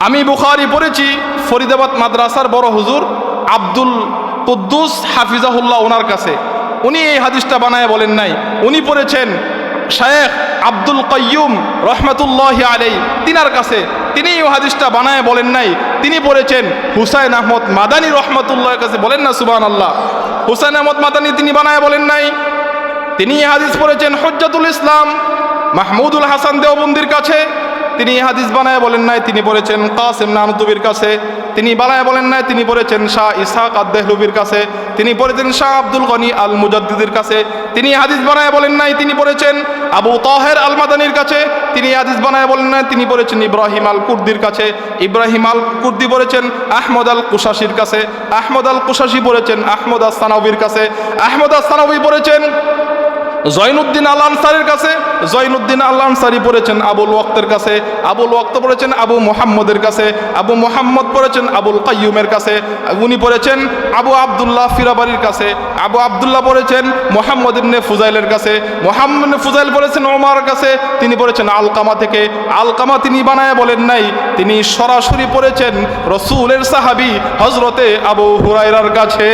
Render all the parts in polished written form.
আমি বুখারী পড়েছি ফরিদাবাদ মাদ্রাসার বড় হুজুর আব্দুল কুদ্দুস হাফিজাহুল্লাহ ওনার কাছে। উনি এই হাদিসটা বানায় বলেন নাই, উনি পড়েছেন শায়েখ আব্দুল কাইয়ুম রহমতুল্লাহি আলাইহি তিনার কাছে। তিনি এই হাদিসটা বানায় বলেন নাই, তিনি পড়েছেন হুসাইন আহমদ মাদানী রহমতুল্লাহর কাছে। বলেন না সুবহানাল্লাহ। হুসাইন আহমদ মাদানী তিনি বানায় বলেন নাই, তিনি এই হাদিস পড়েছেন হুজ্জাতুল ইসলাম মাহমুদুল হাসান দেওবন্দির কাছে। তিনি এই হাদিস বানায় বলেন নাই, তিনি পড়েছেন কাসিম নানুতুবির কাছে। তিনি বানায় বলেন নাই, তিনি পড়েছেন শাহ ইসহাক আদ-দেহলভির কাছে। তিনি পড়েছেন শাহ আব্দুল গনি আল মুজাদ্দিদের কাছে। তিনি হাদিস বানায় বলেন নাই, তিনি পড়েছেন আবু তাহের আল মাদানির কাছে। তিনি হাদিস বানায় বলেন নাই, তিনি পড়েছেন ইব্রাহিম আল কুর্দির কাছে। ইব্রাহিম আল কুর্দি পড়েছেন আহমদ আল কুশাসির কাছে। আহমদ আল কুশাসি পড়েছেন আহমদ আস সানাউবির কাছে। আহমদ আস সানাউবি পড়েছেন জয়নুদ্দিন আল আনসারির কাছে। জয়নুদ্দিন আল আনসারি পড়েছেন আবুল ওয়াক্তের কাছে। আবুল ওয়াক্ত পড়েছেন আবু মুহাম্মদের কাছে। আবু মুহাম্মদ পড়েছেন আবুল কাইয়ুমের কাছে। উনি পড়েছেন আবু আবদুল্লাহ ফিরাবারির কাছে। আবু আবদুল্লাহ পড়েছেন মুহাম্মদ ইবনে ফুজাইলের কাছে। মুহাম্মদ ইবনে ফুজাইল পড়েছেন ওমরের কাছে। তিনি পড়েছেন আলকামা থেকে। আলকামা তিনি বানায় বলেন নাই, তিনি সরাসরি পড়েছেন রসুলের সাহাবী হযরতে আবু হুরায়রার কাছে।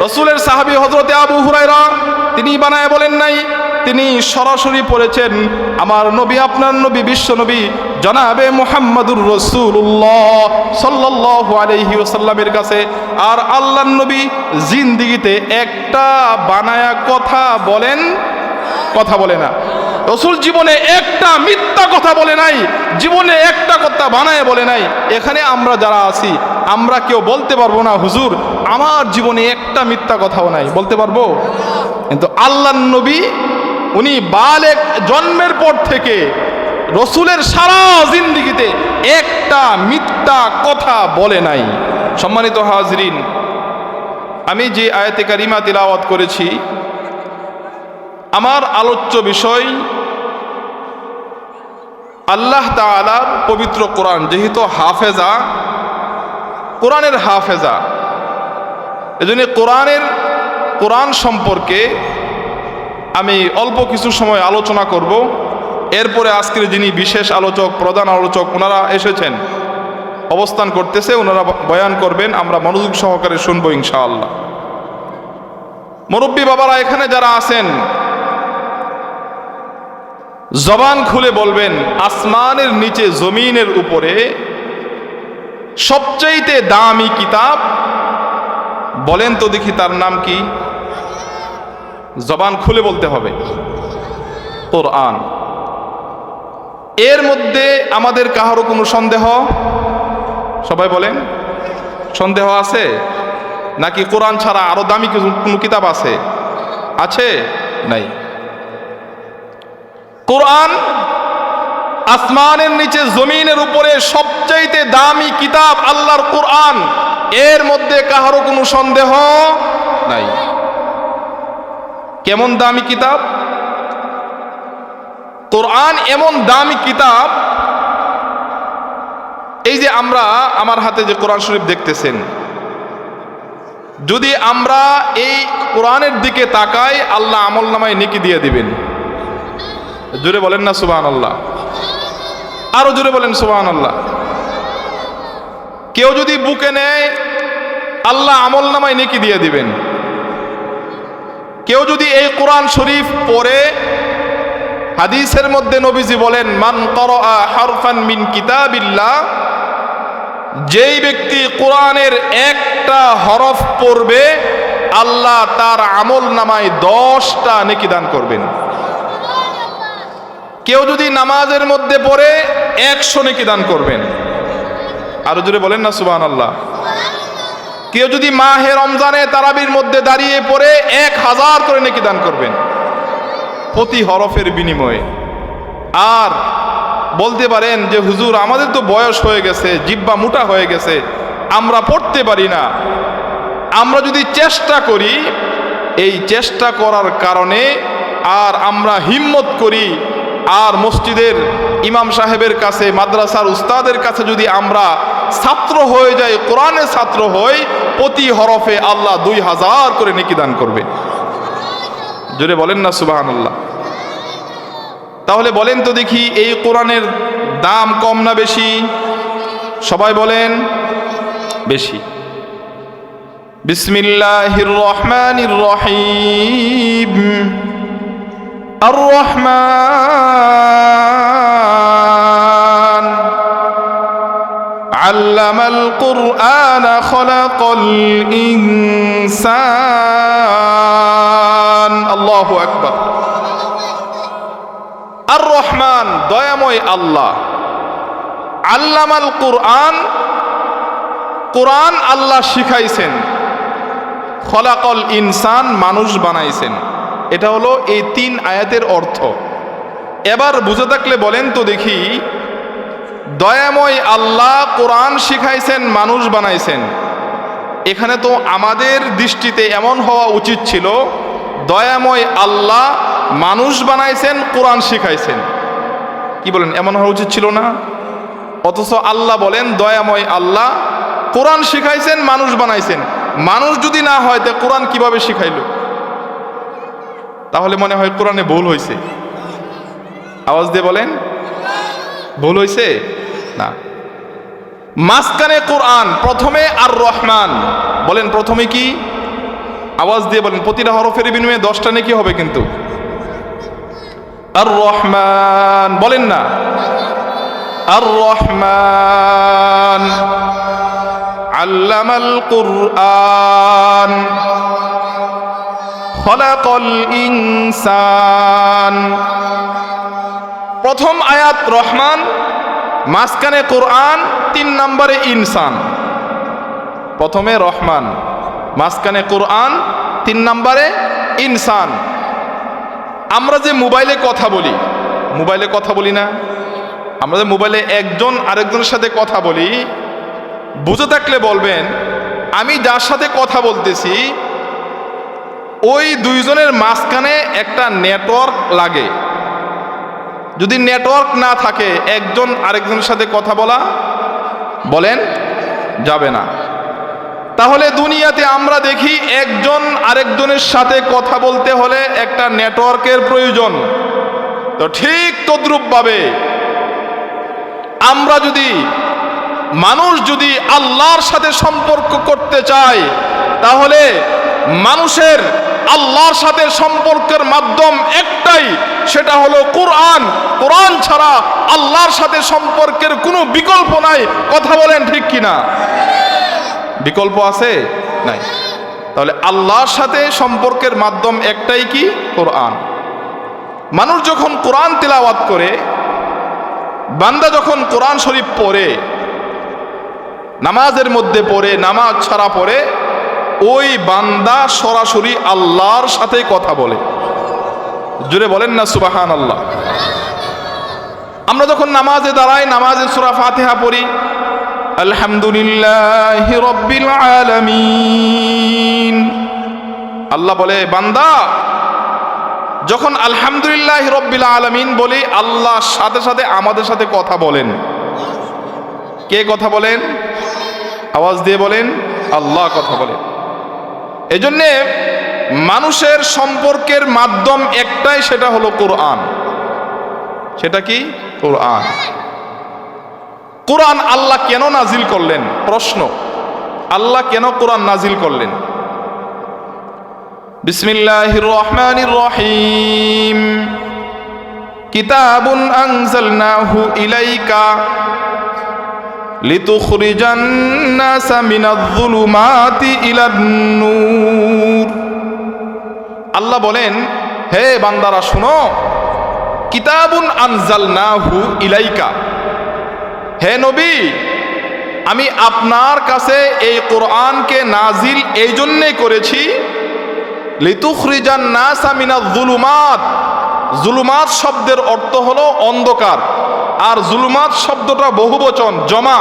রসুলের সাহাবী হযরতে আবু হুরায়রা তিনি বানায় বলেন নাই, তিনি সরাসরি পড়েছেন আমার নবী, আপনার নবী, বিশ্ব নবী জনাবে মুহাম্মাদুর রাসূলুল্লাহ সাল্লাল্লাহু আলাইহি ওয়াসাল্লামের কাছে। আর আল্লাহর নবী জিন্দেগিতে একটা বানায়া কথা বলে না। রসুল জীবনে একটা মিথ্যা কথা বলে নাই, জীবনে একটা কথা বানায় বলে নাই। এখানে আমরা যারা আছি আমরা কেউ বলতে পারবো না হুজুর আমার জীবনে একটা মিথ্যা কথাও নাই, বলতে পারবো? কিন্তু আল্লাহর নবী উনি বালেগ জন্মের পর থেকে রসুলের সারা জিন্দেগিতে একটা মিথ্যা কথা বলে নাই। সম্মানিত হাজরিন, আমি যে আয়াতে কারিমা তিলাওয়াত করেছি, আমার আলোচ্য বিষয় আল্লাহ তাআলার পবিত্র কোরআন। যেহেতু হাফেজা, কোরআনের হাফেজা, এজন্য কোরআন সম্পর্কে আমি অল্প কিছু সময় আলোচনা করব। এরপরে আজকের যিনি বিশেষ আলোচক, প্রধান আলোচক, ওনারা এসেছেন, অবস্থান করতেছে, ওনারা বয়ান করবেন, আমরা মনোযোগ সহকারে শুনবো ইনশাআল্লাহ। মুরব্বী বাবারা এখানে যারা আছেন জবান খুলে বলবেন, আসমানের নিচে জমিনের উপরে সবচাইতে দামি কিতাব বলেন তো দেখি, তার নাম কি? জবান খুলে বলতে হবে, কোরআন। এর মধ্যে আমাদের কাহারও কোনো সন্দেহ? সবাই বলেন, সন্দেহ আছে নাকি কোরআন ছাড়া আরো দামি কোনো কিতাব আছে? নাই। কোরআন আসমানের নিচে জমিনের উপরে সবচাইতে দামি কিতাব আল্লাহর কোরআন। এর মধ্যে কাহারও কোনো সন্দেহ নাই। কেমন দামি কিতাব? কোরআন এমন দামি কিতাব, এই যে আমরা আমার হাতে যে কোরআন শরীফ দেখতেছেন, যদি আমরা এই কোরআনের দিকে তাকাই আল্লাহ আমলনামায় নেকি দিয়ে দিবেন। জোরে বলেন না সুবহানাল্লাহ, আরো জোরে বলেন সুবহানাল্লাহ। কেউ যদি বুকে নেয় আল্লাহ আমলনামায় নেকি দিয়ে দিবেন। কেউ যদি এই কোরআন শরীফ পড়ে, হাদিসের মধ্যে নবীজি বলেন মান ক্বারাআ হারফান মিন কিতাবিল্লাহ, যেই ব্যক্তি কোরআনের একটা হরফ পড়বে আল্লাহ তার আমলনামায় 10টা নেকি দান করবেন। কেউ যদি নামাজের মধ্যে পড়ে 100 নেকি দান করবেন। আরো জোরে বলেন না সুবহানাল্লাহ। কেউ যদি মাহে রমজানে তারাবির মধ্যে দাঁড়িয়ে পড়ে 1000 করে নেকি দান করবেন প্রতি হরফের বিনিময়ে। আর বলতে পারেন যে হুজুর আমাদের তো বয়স হয়ে গেছে, জিহ্বা মোটা হয়ে গেছে, আমরা পড়তে পারি না। আমরা যদি চেষ্টা করি, এই চেষ্টা করার কারণে আর আমরা হিম্মত করি, আর মসজিদের ইমাম সাহেবের কাছে, মাদ্রাসার উস্তাদের কাছে যদি আমরা ছাত্র হয়ে যাই, কোরআনের ছাত্র হই, প্রতি হরফে আল্লাহ 2000 করে নেকি দান করবে। জোরে বলেন না সুবহানাল্লাহ। তাহলে বলেন তো দেখি, এই কোরআনের দাম কম না বেশি? সবাই বলেন বেশি। বিসমিল্লাহির রহমানির রহিম। আর রহমান আল্লামাল কুরআন খলাকাল ইনসান। আল্লাহু আকবার। আর রহমান দয়াময় আল্লাহ, আল্লামাল কুরআন, কোরআন আল্লাহ শিখাইছেন, খলাকাল ইনসান মানুষ বানাইছেন। এটা হলো এই 3 আয়াতের অর্থ। এবার বুঝে থাকলে বলেন তো দেখি, দয়াময় আল্লাহ কোরআন শিখাইছেন, মানুষ বানাইছেন। এখানে তো আমাদের দৃষ্টিতে এমন হওয়া উচিত ছিল, দয়াময় আল্লাহ মানুষ বানাইছেন, কোরআন শিখাইছেন। কি বলেন, এমন হওয়া উচিত ছিল না? অথচ আল্লাহ বলেন দয়াময় আল্লাহ কোরআন শিখাইছেন, মানুষ বানাইছেন। মানুষ যদি না হয় তা কোরআন কিভাবে শিখাইল? তাহলে মনে হয় কোরআনে ভুল হয়েছে। আওয়াজ দিয়ে বলেন, ভুল হয়েছে না। মাঝখানে কোরআন, প্রথমে আর রহমান। বলেন প্রথমে কি? আওয়াজ দিয়ে বলেন, প্রতিটা হরফের বিনিময়ে 10টা নেকি হবে কিন্তু। আর রহমান বলেন না, আর রহমান আল্লামাল কুরআন খলাকাল ইনসান। প্রথম আয়াত রহমান, মাঝখানে কোরআন, 3 নম্বরে ইনসান। প্রথমে রহমান, মাঝখানে কোরআন, 3 নম্বরে ইনসান। আমরা যে মোবাইলে কথা বলি, মোবাইলে কথা বলি না? আমরা যে মোবাইলে একজন আরেকজনের সাথে কথা বলি, বুঝে থাকলে বলবেন, আমি যার সাথে কথা বলতেছি ওই দুইজনের মাঝখানে একটা নেটওয়ার্ক লাগে। যদি নেটওয়ার্ক না থাকে একজন আরেকজনের সাথে কথা বলা বলেন যাবে না। তাহলে দুনিয়াতে আমরা দেখি একজন আরেকজনের সাথে কথা বলতে হলে একটা নেটওয়ার্কের প্রয়োজন। তো ঠিক তদ্রূপভাবে আমরা যদি, মানুষ যদি আল্লাহর সাথে সম্পর্ক করতে চায়, তাহলে মানুষের আল্লাহর সাথে সম্পর্কের মাধ্যম একটাই, সেটা হলো কোরআন। কোরআন ছাড়া আল্লাহর সাথে সম্পর্কের কোনো বিকল্প নাই। কথা বলেন ঠিক কিনা? বিকল্প আছে? নাই। তাহলে আল্লাহর সাথে সম্পর্কের মাধ্যম একটাই, কি? কোরআন। মানুষ যখন কোরআন তিলাওয়াত করে, বান্দা যখন কোরআন শরীফ পড়ে, নামাজের মধ্যে পড়ে, নামাজ ছাড়া পড়ে, ওই বান্দা সরাসরি আল্লাহর সাথে কথা বলে। জোরে বলেন না সুবহানাল্লাহ। আমরা যখন নামাজে দাঁড়াই, নামাজে সূরা ফাতিহা পড়ি, আলহামদুলিল্লাহি রাব্বিল আলামিন। আল্লাহ বলে, বান্দা যখন আলহামদুলিল্লাহি রাব্বিল আলামিন বলি, আল্লাহর সাথে সাথে আমাদের সাথে কথা বলেন। কে কথা বলেন? আওয়াজ দিয়ে বলেন, আল্লাহ কথা বলেন। এজন্যে মানুষের সম্পর্কের মাধ্যম একটাই, সেটা হলো কোরআন। সেটা কি? কোরআন। কোরআন আল্লাহ কেন নাজিল করলেন? প্রশ্ন, আল্লাহ কেন কোরআন নাজিল করলেন? বিসমিল্লাহির রহমানির রহিম। কিতাবুন আনজালনাহু ইলাইকা লিতুখরিজান নাসা মিনাজ-যুলুমাতি ইলান-নূর। আল্লাহ বলেন, হে বান্দারা শুনো, কিতাবুন আনজালনাহু ইলাইকা, হে নবী, আমি আপনার কাছে এই কোরআনকে নাজিল এই জন্যই করেছি, লিতুখরিজান নাসা মিনাজ-যুলুমাত। জুলুমাত শব্দের অর্থ হলো অন্ধকার, আর জুলুমাত শব্দটা বহুবচন, জমা।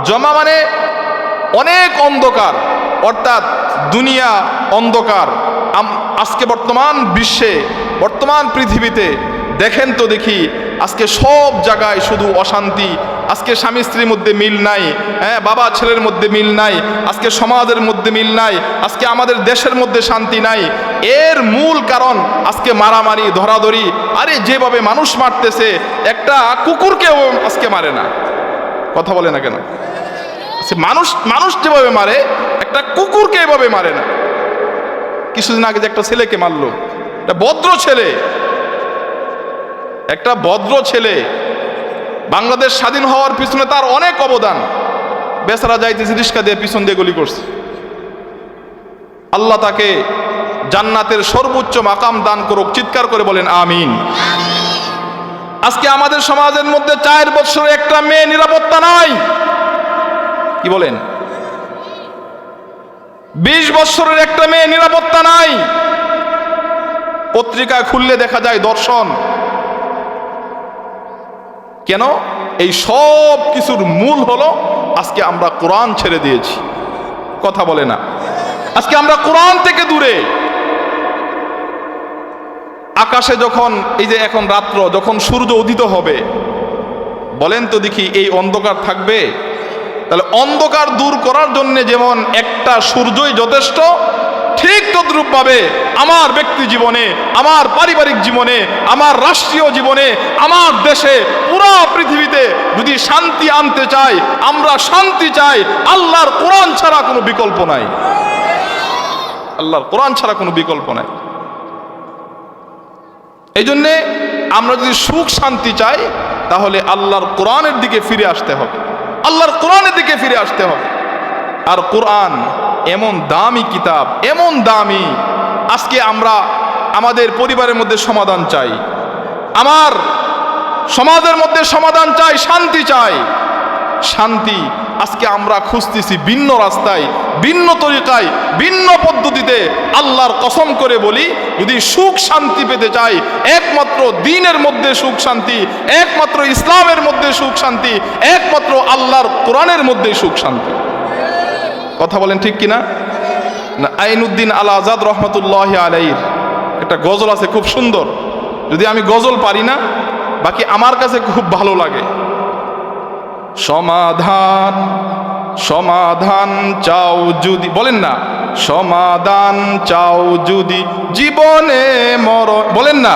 জমা মানে অনেক অন্ধকার, অর্থাৎ দুনিয়া অন্ধকার। আজকে বর্তমান বিশ্বে, বর্তমান পৃথিবীতে দেখেন তো দেখি, আজকে সব জায়গায় শুধু অশান্তি। আজকে স্বামী স্ত্রীর মধ্যে মিল নাই, হ্যাঁ, বাবা ছেলের মধ্যে মিল নাই, আজকে সমাজের মধ্যে মিল নাই, আজকে আমাদের দেশের মধ্যে শান্তি নাই। এর মূল কারণ আজকে মারামারি, ধরাধরি। আরে যেভাবে মানুষ মারতেছে, একটা কুকুরকেও আজকে মারে না। কথা বলে না কেন? মানুষ মানুষ যেভাবে মারে, একটা কুকুরকে এভাবে মারে না। কিছুদিন আগে যে একটা ছেলেকে মারলো, একটা ভদ্র ছেলে, একটা ভদ্র ছেলে, বাংলাদেশ স্বাধীন হওয়ার পিছনে তার অনেক অবদান। বেচারা যাইতেছে রিস্কা দিয়ে পিছন দিয়ে গুলি করছে। আল্লাহ তাকে জান্নাতের সর্বোচ্চ মাকাম দান করুক, চিৎকার করে বলেন আমিন। আজকে আমাদের সমাজের মধ্যে 4 বছরের একটা মেয়ে নিরাপত্তা নাই। কি বলেন? 20 বছরের একটা মেয়ে নিরাপত্তা নাই। পত্রিকা খুললে দেখা যায় ধর্ষণ। কেন? এই সব কিছুর মূল হলো আজকে আমরা কোরআন ছেড়ে দিয়েছি। কথা বলে না? আজকে আমরা কোরআন থেকে দূরে। আকাশে যখন এই যে এখন রাত্র, যখন সূর্য উদিত হবে, বলেন তো দেখি এই অন্ধকার থাকবে? তাহলে অন্ধকার দূর করার জন্য যেমন একটা সূর্যই যথেষ্ট, ঠিক তদ্রূপ ভাবে আমার ব্যক্তি জীবনে, আমার পারিবারিক জীবনে, আমার রাষ্ট্রীয় জীবনে, আমার দেশে, পুরো পৃথিবীতে যদি শান্তি আনতে চাই, আমরা শান্তি চাই, আল্লাহর কোরআন ছাড়া কোনো বিকল্প নাই। আল্লাহর কোরআন ছাড়া কোনো বিকল্প নাই। এই জন্যে আমরা যদি সুখ শান্তি চাই, তাহলে আল্লাহর কোরআনের দিকে ফিরে আসতে হবে, আল্লাহর কোরআনের দিকে ফিরে আসতে হবে। আর কোরআন এমন দামি কিতাব, এমন দামি। আজকে আমরা আমাদের পরিবারের মধ্যে সমাধান চাই, আমার সমাজের মধ্যে সমাধান চাই, শান্তি চাই। শান্তি আজকে আমরা খুঁজতেছি ভিন্ন রাস্তায়, ভিন্ন তরিকায়, ভিন্ন পদ্ধতিতে। আল্লাহর কসম করে বলি, যদি সুখ শান্তি পেতে চাই, একমাত্র দ্বীনের মধ্যে সুখ শান্তি, একমাত্র ইসলামের মধ্যে সুখ শান্তি, একমাত্র আল্লাহর কোরআনের মধ্যে সুখ শান্তি। কথা বলেন ঠিক কিনা? না, আইনুদ্দিন আল আজাদ রহমতুল্লাহ আলাইহির একটা গজল আছে খুব সুন্দর। যদি আমি গজল পারি না, বাকি আমার কাছে খুব ভালো লাগে। সমাধান সমাধান চাও যদি, বলেন না, সমাধান চাও যদি জীবনে বলেন না,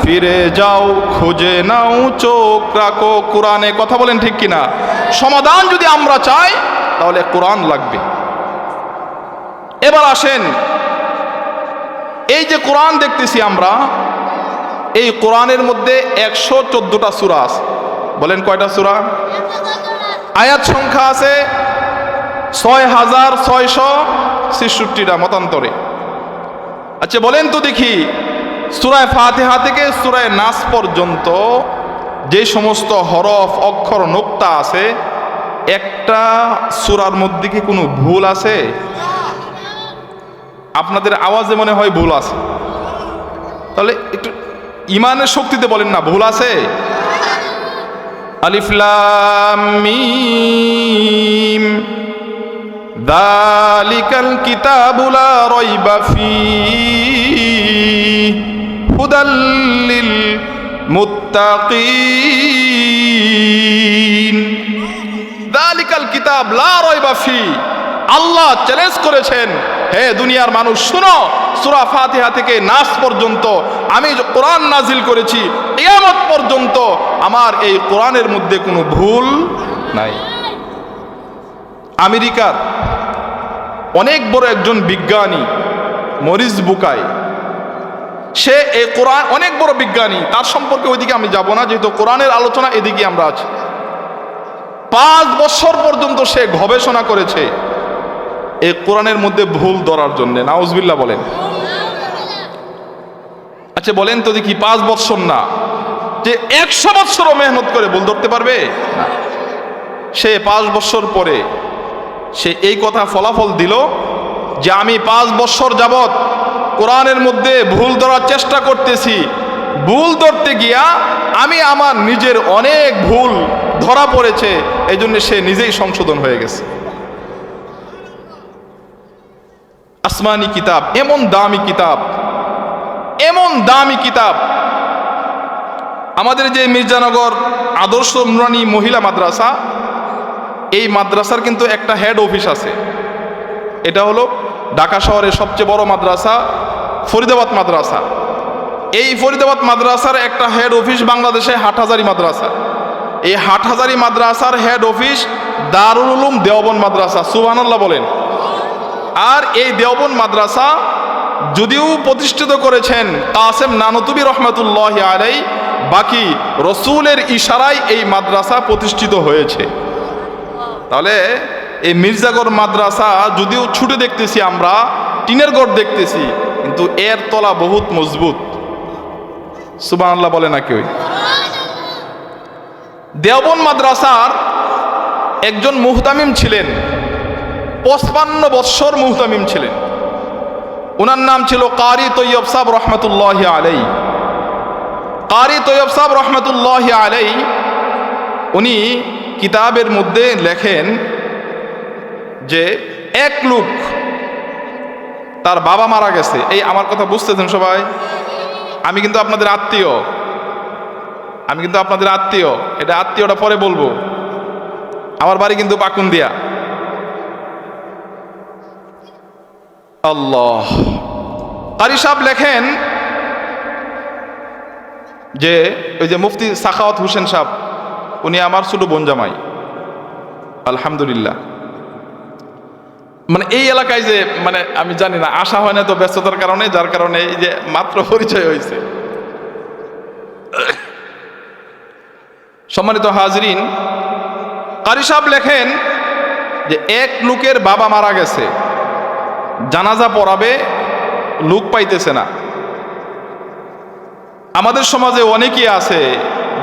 ফিরে যাও খুঁজে নাও, চোখ রাখো কোরআনে। কথা বলেন ঠিক কিনা? সমাধান যদি আমরা চাই, তাহলে কোরআন লাগবে। এবার আসেন, এই যে কোরআন দেখতেছি আমরা, এই কোরআনের মধ্যে 114টা সূরা আছে। বলেন কয়টা সূরা? আয়াত সংখ্যা আছে 6666টা মতান্তরে। আচ্ছা বলেন তো দেখি, সূরা ফাতিহা থেকে সূরা নাস পর্যন্ত যে সমস্ত হরফ, অক্ষর, নোক্তা আছে, একটা সূরার মধ্যে কি কোনো ভুল আছে? আপনাদের আওয়াজে মনে হয় ভুল আছে। তাহলে একটু ইমানের শক্তিতে বলেন না, ভুল আছে? আলিফ লাম মিম যালিকাল কিতাবু লা রাইবা ফীহি হুদাল লিল মুত্তাকিন। যালিকাল কিতাব লা রাইবা ফীহি। আল্লাহ চ্যালেঞ্জ করেছেন, হে দুনিয়ার মানুষ শুনো, সূরা ফাতিহা থেকে নাস পর্যন্ত আমি কোরআন নাজিল করেছি, কিয়ামত পর্যন্ত আমার এই কোরআনের মধ্যে কোনো ভুল নাই। আমেরিকার অনেক বড় একজন বিজ্ঞানী মরিস বুকাই, সে এই কোরআন, অনেক বড় বিজ্ঞানী, তার সম্পর্কে ওইদিকে আমি যাব না, যেহেতু কোরআনের আলোচনা এদিকে আমরা আছি। 5 বছর পর্যন্ত সে গবেষণা করেছে এই কোরআনের মধ্যে ভুল ধরার জন্য। নাউজুবিল্লাহ বলেন। আচ্ছা বলেন তো দেখি, 5 বছর না, যে 100 বছরও মেহনত করে ভুল ধরতে পারবে? সে 5 বছর পরে সে এই কথা ফলাফল দিল যে আমি 5 বছর যাবত কোরআনের মধ্যে ভুল ধরার চেষ্টা করতেছি, ভুল ধরতে গিয়া আমি আমার নিজের অনেক ভুল ধরা পড়েছে, এই জন্য সে নিজেই সংশোধন হয়ে গেছে। আসমানি কিতাব, এমন দামি কিতাব, এমন দামি কিতাব। আমাদের যে মির্জানগর আদর্শ নুরানি মহিলা মাদ্রাসা, এই মাদ্রাসার কিন্তু একটা হেড অফিস আছে। এটা হলো ঢাকা শহরের সবচেয়ে বড় মাদ্রাসা, ফরিদাবাদ মাদ্রাসা। এই ফরিদাবাদ মাদ্রাসার একটা হেড অফিস বাংলাদেশে হাটহাজারী মাদ্রাসা। এই হাটহাজারী মাদ্রাসার হেড অফিস দারুল উলুম দেওবন্দ মাদ্রাসা, সুবহানাল্লাহ বলেন। আর এই দেওবন্দ মাদ্রাসা যদিও প্রতিষ্ঠিত করেছেন কাসেম নানুতুবি রহমাতুল্লাহি আলাইহি, বাকি রসুলের ইশারায় এই মাদ্রাসা প্রতিষ্ঠিত হয়েছে। তাহলে এই মির্জাগড় মাদ্রাসা যদিও ছুটে দেখতেছি আমরা, টিনের গড় দেখতেছি, কিন্তু এর তলা বহুত মজবুত। সুবহানাল্লাহ বলে না কেউ? দেওবন্দ মাদ্রাসার একজন মুহতামিম ছিলেন, 55 বৎসর মুহতামিম ছিলেন। ওনার নাম ছিল কারি তৈয়ব সাহেব রহমতুল্লাহি আলাইহি। কারি তৈয়ব সাহেব রহমতুল্লাহি আলাইহি উনি কিতাবের মধ্যে লেখেন যে এক লোক, তার বাবা মারা গেছে। এই আমার কথা বুঝতেছেন সবাই? আমি কিন্তু আপনাদের আত্মীয়, এটা আত্মীয়টা পরে বলবো। আমার বাড়ি কিন্তু পাকুন্দিয়া। আল্লাহ। কারি সাহেব লেখেন যে ওই যে মুফতি সাখাওয়াত হোসেন সাহেব, উনি আমার ছোট বোন জামাই, আলহামদুলিল্লাহ। মানে এই এলাকায় যে মানে আমি জানি না, আসা হয় না তো ব্যস্ততার কারণে, যার কারণে এই যে মাত্র পরিচয় হয়েছে। সম্মানিত হাজরিন, কারি সাহেব লেখেন যে এক লোকের বাবা মারা গেছে, জানাজা পড়াবে লোক পাইতেছে না। আমাদের সমাজে অনেকেই আছে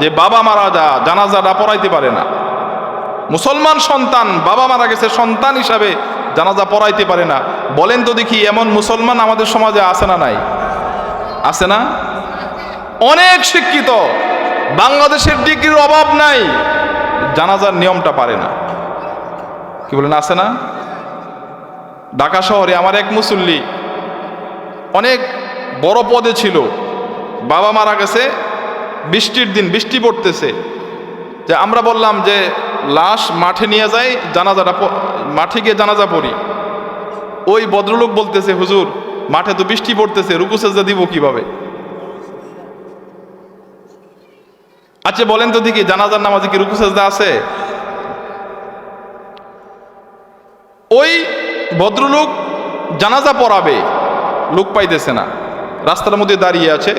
যে বাবা মারা জানাজাটা পড়াইতে পারে না। মুসলমান সন্তান, বাবা মারা গেছে, সন্তান হিসাবে জানাজা পড়াইতে পারে না। বলেন তো দেখি, এমন মুসলমান আমাদের সমাজে আছে না নাই? আছে না? অনেক শিক্ষিত, বাংলাদেশের ডিগ্রির অভাব নাই, জানাজার নিয়মটা পারে না। কি বলেন, আছে না? ঢাকা শহরে আমার এক মুসল্লি অনেক বড় পদে ছিল, বাবা মারা গেছে, বৃষ্টির দিন, বৃষ্টি পড়তেছে, যে আমরা বললাম যে লাশ মাঠে নিয়ে যাই, জানাজাটা মাঠে গিয়ে জানাজা পড়ি। ওই ভদ্রলোক বলতেছে, হুজুর মাঠে তো বৃষ্টি পড়তেছে, রুকু সেজদা দিব কিভাবে? আচ্ছা বলেন তো দেখি, জানাজার নামাজে কি রুকু সেজদা আছে? ওই ভদ্রলোক জানাজা পড়াবে, লোক পাইতেছে না, রাস্তার মধ্যে দাঁড়িয়ে আছে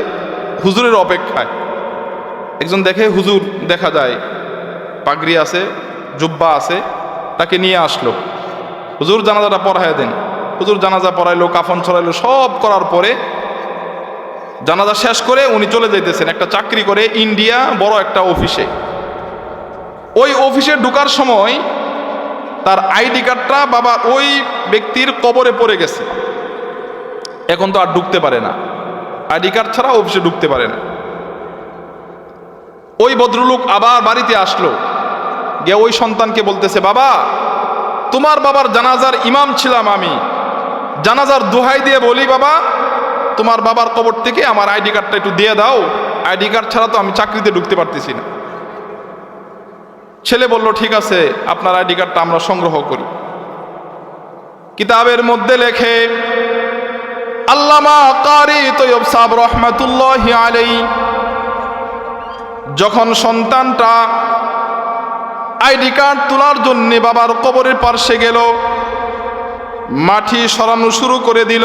হুজুরের অপেক্ষায়। একজন দেখে, হুজুর দেখা যায় পাগড়ি আছে, জুব্বা আছে, তাকে নিয়ে আসলো। হুজুর জানাজাটা পড়ায় দেন। হুজুর জানাজা পড়াইলো, কাফন ছড়াইলো, সব করার পরে জানাজা শেষ করে উনি চলে যাইতেছেন, একটা চাকরি করে ইন্ডিয়া বড় একটা অফিসে। ওই অফিসে ঢোকার সময় তার আইডি কার্ডটা বাবা ওই ব্যক্তির কবরে পড়ে গেছে। এখন তো আর ঢুকতে পারে না, আইডি কার্ড ছাড়া অফিসে ঢুকতে পারে না। ওই ভদ্রলোক আবার বাড়িতে আসলো, গিয়ে ওই সন্তানকে বলতেছে, বাবা তোমার বাবার জানাজার ইমাম ছিলাম আমি, জানাজার দোহাই দিয়ে বলি বাবা, তোমার বাবার কবর থেকে আমার আইডি কার্ডটা একটু দিয়ে দাও, আইডি কার্ড ছাড়া তো আমি চাকরিতে ঢুকতে পারতেছি না। ছেলে বলল, ঠিক আছে, আপনার আইডি কার্ডটা আমরা সংগ্রহ করি। কিতাবের মধ্যে লেখে, আল্লামা কারি তৈয়ব সাহেব রহমাতুল্লাহি আলাইহি যখন সন্তানটা আইডি কার্ড তোলার জন্য বাবার কবরের পাশে গেল, মাটি সরানো শুরু করে দিল।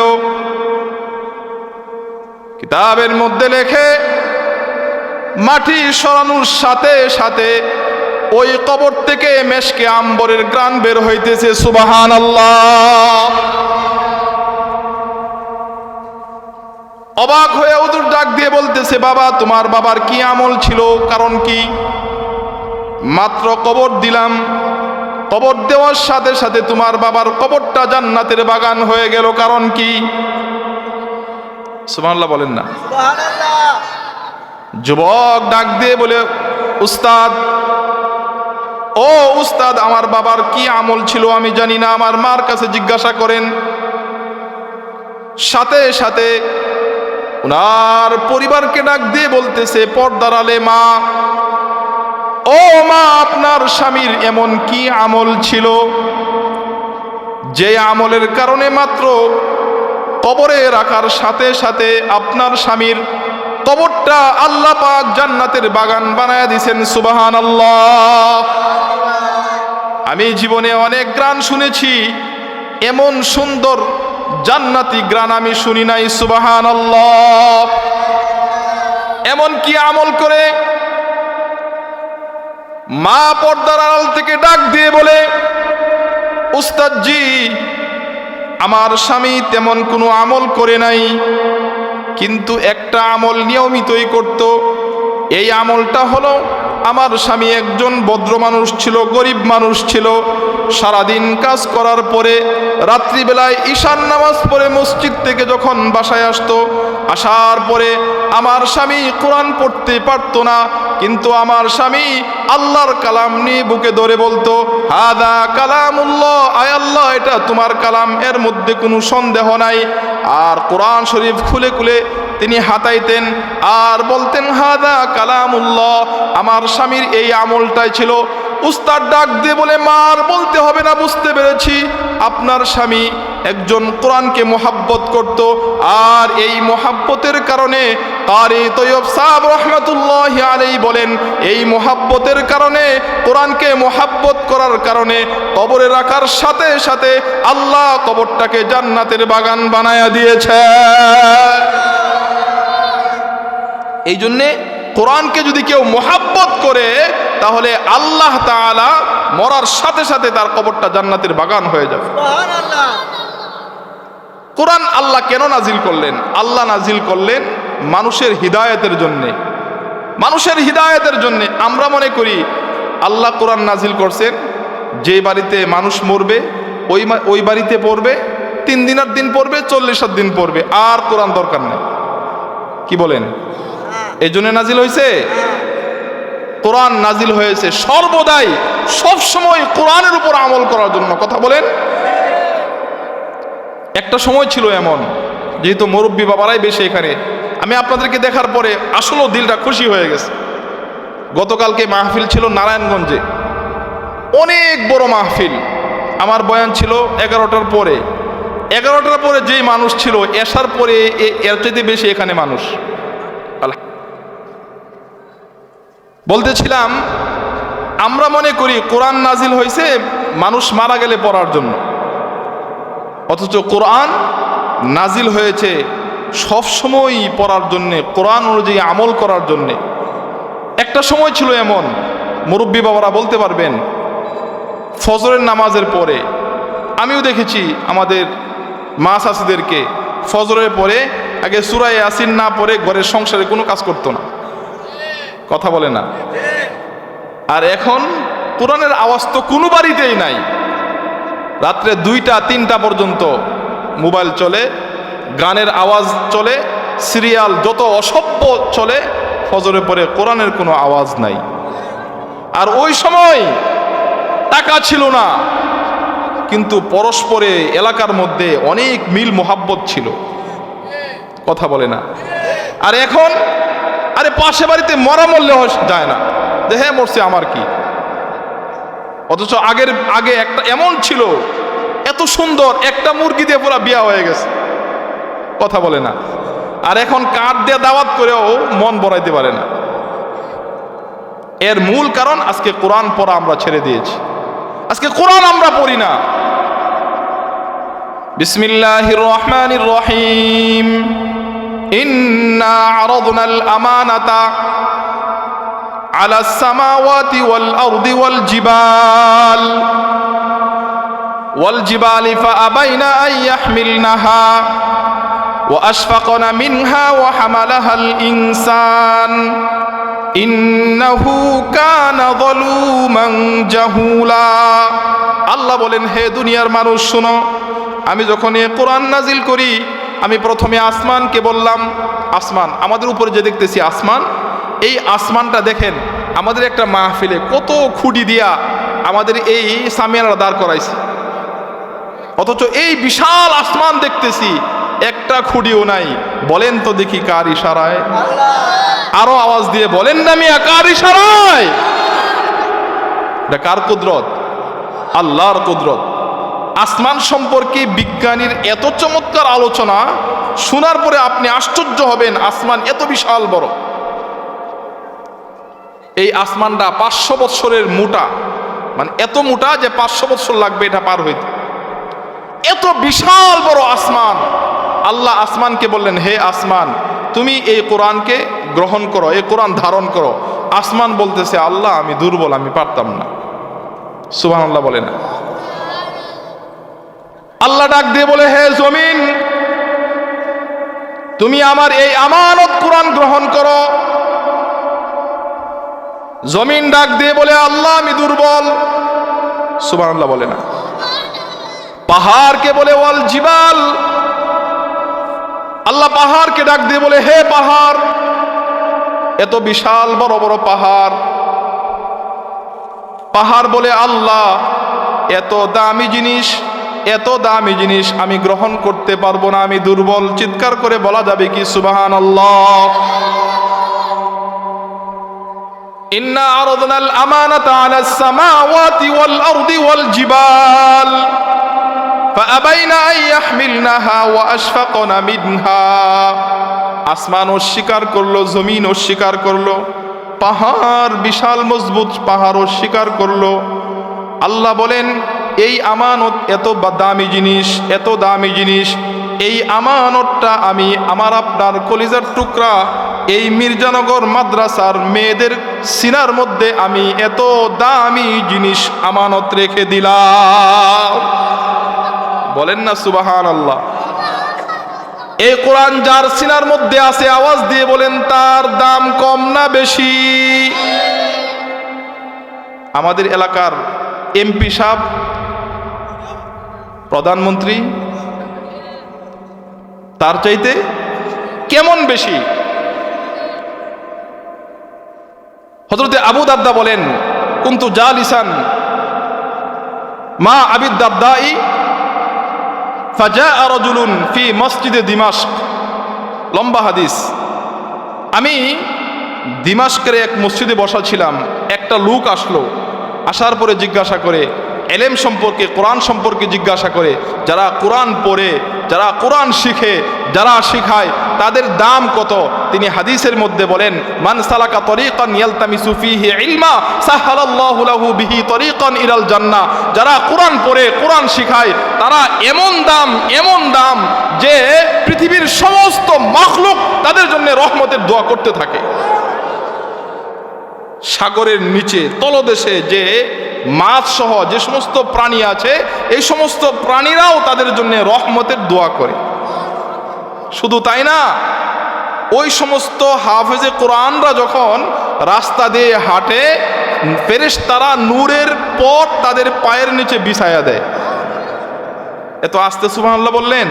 কিতাবের মধ্যে লেখে, মাটি সরানোর সাথে সাথে ওই কবর থেকে মেশকে আম্বরের গ্রান বের হইতেছে। সুবহানাল্লাহ। অবাক হয়ে হুজুর ডাক দিয়ে বলতেছে, বাবা তোমার বাবার কি আমল ছিল, কারণ কি? মাত্র কবর দিলাম, কবর দেওয়ার সাথে সাথে তোমার বাবার কবরটা জান্নাতের বাগান হয়ে গেল, কারণ কি? সুবহানাল্লাহ বলেন না? সুবহানাল্লাহ। যুবক ডাক দিয়ে বলে, উস্তাদ, ও উস্তাদ, আমার বাবার কি আমল ছিল আমি জানি না, আমার মার কাছে জিজ্ঞাসা করেন। সাথে সাথে ওনার পরিবারকে ডাক দিয়ে বলতেছে, পর্দার আলে মা, ও মা, আপনার স্বামীর এমন কি আমল ছিল যে আমলের কারণে মাত্র কবরে রাখার সাথে সাথে আপনার স্বামীর কবরটা আল্লাহ পাক জান্নাতের বাগান বানায়া দিয়েছেন। সুবহানাল্লাহ। আমি জীবনে অনেক গান শুনেছি, এমন সুন্দর জান্নাতি গান আমি শুনি নাই। সুবহানাল্লাহ। এমন কি আমল করে মা পর্দার আড়াল থেকে ডাক দিয়ে বলে, উস্তাদজি আমার স্বামী তেমন কোনো আমল করে নাই, কিন্তু একটা আমল নিয়মিতই করত। এই আমলটা হলো, আমার স্বামী একজন ভদ্র মানুষ ছিল, গরিব মানুষ ছিল। সারাদিন কাজ করার পরে রাত্রিবেলায় ঈশান নামাজ পড়ে মসজিদ থেকে যখন বাসায় আসতো, আসার পরে আমার স্বামী কোরআন পড়তে পারতো না, কিন্তু আমার স্বামী আল্লাহর কালাম নিয়ে বুকে ধরে বলতো, হাদা কালামুল্লাহ, আয় আল্লাহ এটা তোমার কালাম, এর মধ্যে কোনো সন্দেহ নাই। আর কোরআন শরীফ খুলে খুলে তিনি হাতাইতেন আর বলতেন, হাদা কালামুল্লাহ। আমার স্বামীর এই আমলটাই ছিল। উস্তাদ ডাক দিয়ে বলে, মার বলতে হবে না, বুঝতে পেরেছি আপনার স্বামী একজন কোরআনকে মোহাব্বত করত, আর এই মোহাব্বতের কারণে কারি তৈয়ব সাহেব রহমতুল্লাহি আলাইহি বলেন, এই মোহাব্বতের কারণে, কোরআনকে মোহাব্বত করার কারণে কবরে রাখার সাথে সাথে আল্লাহ কবরটাকে জান্নাতের বাগান বানায়া দিয়েছে। এই জন্যে কোরআনকে যদি কেউ মোহাব্বত করে, তাহলে আল্লাহ তাআলা মরার সাথে সাথে তার কবরটা জান্নাতের বাগান হয়ে যাবে। কোরআন আল্লাহ কেন নাজিল করলেন? আল্লাহ নাজিল করলেন মানুষের হিদায়াতের জন্যে, মানুষের হিদায়াতের জন্যে। আমরা মনে করি আল্লাহ কোরআন নাজিল করছেন, যে বাড়িতে মানুষ মরবে ওই বাড়িতে পড়বে, 3 দিনের দিন পড়বে, 40 দিন পড়বে, আর কোরআন দরকার নেই। কি বলেন? এই জন্য নাজিল হয়েছে? কোরআন নাজিল হয়েছে সর্বদাই, সব সময় কোরআনের উপর আমল করার জন্য। কথা বলেন। একটা সময় ছিল এমন, যেহেতু মুরব্বী বাবারাই বেশি এখানে, আমি আপনাদেরকে দেখার পরে আসলেও দিলটা খুশি হয়ে গেছে। গতকালকে মাহফিল ছিল নারায়ণগঞ্জে, অনেক বড় মাহফিল। আমার বয়ান ছিল 11টার পরে। 11টার পরে যেই মানুষ ছিল, এশার পরে এর চাইতে বেশি এখানে মানুষ। বলতেছিলাম, আমরা মনে করি কোরআন নাজিল হয়েছে মানুষ মারা গেলে পড়ার জন্য, অথচ কোরআন নাজিল হয়েছে সবসময় পড়ার জন্যে, কোরআন অনুযায়ী আমল করার জন্যে। একটা সময় ছিল এমন, মুরব্বী বাবারা বলতে পারবেন, ফজরের নামাজের পরে আমিও দেখেছি আমাদের মা চাষিদেরকে ফজরের পরে আগে সূরা ইয়াসিন না পড়ে ঘরের সংসারে কোনো কাজ করতো না। কথা বলে না? আর এখন কোরআনের আওয়াজ তো কোনো বাড়িতেই নাই। রাত্রে 2টা 3টা পর্যন্ত মোবাইল চলে, গানের আওয়াজ চলে, সিরিয়াল যত অসভ্য চলে, ফজরের পরে কোরআনের কোনো আওয়াজ নাই। আর ওই সময় টাকা ছিল না, কিন্তু পরস্পরে এলাকার মধ্যে অনেক মিল মোহাব্বত ছিল। কথা বলে না? আর এখন আরে পাশে বাড়িতে মরা মরলে যায় না, যে হ্যাঁ মরছে আমার কি। অথচ আগে একটা এমন ছিল, এত সুন্দর একটা মুরগি দিয়ে পুরা বিয়া হয়ে গেছে। কথা বলে না? আর এখন কাঠ দিয়ে দাওয়াত করেও মন ভরাইতে পারে না। এর মূল কারণ আজকে কোরআন পড়া আমরা ছেড়ে দিয়েছি, আজকে কোরআন আমরা পড়ি না। বিসমিল্লাহির রহমানির রহিম। ইন্না আরাদনাল আমানাতা আলাস সামাওয়াতি ওয়াল আরদি ওয়াল জিবালি ফাআবাইনা আন ইয়াহমিলনাহা ওয়া আশফাকনা মিনহা ওয়া হামালাহাল ইনসান ইন্নাহু কানা যালুমান জাহুলা। আল্লাহ বলেন, হে দুনিয়ার মানুষ শোনো, আমি যখন এই কোরআন নাজিল করি, আমি প্রথমে আসমানকে বললাম, আসমান আমাদের উপরে যে দেখতেছি আসমান, এই আসমানটা দেখেন আমাদের একটা মাহফিলে কত খুঁটি দিয়া আমাদের এই সামিয়ানারা দাঁড় করাইছে, অথচ এই বিশাল আসমান দেখতেছি একটা খুঁটিও নাই। বলেন তো দেখি কার ইশারায়? আরো আওয়াজ দিয়ে বলেন না মিয়া, কার ইশারায়? এটা কার কুদরত? আল্লাহর কুদরত। আসমান সম্পর্কে বিজ্ঞানীর এত চমৎকার আলোচনা, শোনার পরে আপনি আশ্চর্য হবেন, আসমান এত বিশাল বড়। এই আসমানটা 500 বৎসরের মোটা, মানে এত মোটা যে 500 বৎসর লাগবে এটা পার হইতে। এত বিশাল বড় আসমান। আল্লাহ আসমানকে বললেন, হে আসমান, তুমি এই কোরআনকে গ্রহণ করো, এই কোরআন ধারণ করো। আসমান বলতেছে, আল্লাহ আমি দুর্বল, আমি পারতাম না। সুবহানাল্লাহ বলে না? আল্লাহ ডাক দিয়ে বলে, হে জমিন, তুমি আমার এই আমানত কোরআন গ্রহণ করো। জমিন ডাক দিয়ে বলে, আল্লাহ আমি দুর্বল। সুবহানাল্লাহ বলে না? পাহাড়কে বলে, ওয়াল জিবাল, আল্লাহ পাহাড়কে ডাক দিয়ে বলে, হে পাহাড়, এত বিশাল বড় বড় পাহাড়। পাহাড় বলে, আল্লাহ এত দামি জিনিস, এত দামি জিনিস আমি গ্রহণ করতে পারবো না, আমি দুর্বল। চিৎকার করে বলা যাবে কি সুবহানাল্লাহ? ইন্না আরাদনাল আমানাতা আলাস সামাওয়াতি ওয়াল আরদি ওয়াল জিবাল ফাআবাইনা আন ইয়াহমিলনাহা ওয়া আশফাকনা মিনহা। আসমান অস্বীকার করলো, জমিন অস্বীকার করলো, পাহাড় বিশাল মজবুত পাহাড় অস্বীকার করলো। আল্লাহ বলেন, এই আমানত এত দামি জিনিস, এত দামি জিনিস, এই আমানতটা আমি আমার আপনার কলিজার টুকরা এই মির্জানগর মাদ্রাসার মেয়েদের সিনার মধ্যে আমি এত দামি জিনিস আমানত রেখে দিলাম। বলেন না সুবহানাল্লাহ? এই কোরআন যার সিনার মধ্যে আছে, আওয়াজ দিয়ে বলেন, তার দাম কম না বেশি? আমাদের এলাকার এমপি সাহেব, প্রধানমন্ত্রী, তার চাইতে কেমন বেশি? হযরতে আবু দারদা বলেন, কুনতু জালিসান মা আবি দারদাই ফাজাআ রাজুলুন ফি মসজিদে দিমাশক। লম্বা হাদিস। আমি দিমাশকের এক মসজিদে বসা ছিলাম, একটা লোক আসলো। আসার পরে জিজ্ঞাসা করে, এলেম সম্পর্কে, কোরআন সম্পর্কে জিজ্ঞাসা করে। যারা কোরআন পড়ে, যারা কোরআন শিখে, যারা শিখায়, তাদের দাম কত? তিনি হাদিসের মধ্যে বলেন, মান সালাকা তরিকান ইয়ালতামিসু ফীহি ইলমা সাহালাল্লাহু লাহু বিহি তরিকান ইলাল জান্নাহ। যারা কোরআন পড়ে, কোরআন শিখায়, তারা এমন দাম যে পৃথিবীর সমস্ত মাখলুক তাদের জন্য রহমতের দোয়া করতে থাকে। সাগরের নিচে তলদেশে যে মাছ সহ যে সমস্ত প্রাণী আছে, এই সমস্ত প্রাণীরাও তাদের জন্য রহমতের দোয়া করে। শুধু তাই না, ওই সমস্ত হাফেজে কোরআনরা যখন রাস্তা দিয়ে হাঁটে, ফেরেশতারা নূরের পথ তাদের পায়ের নিচে বিছায়া দেয়। এত আস্তে সুবহানাল্লাহ বললেন?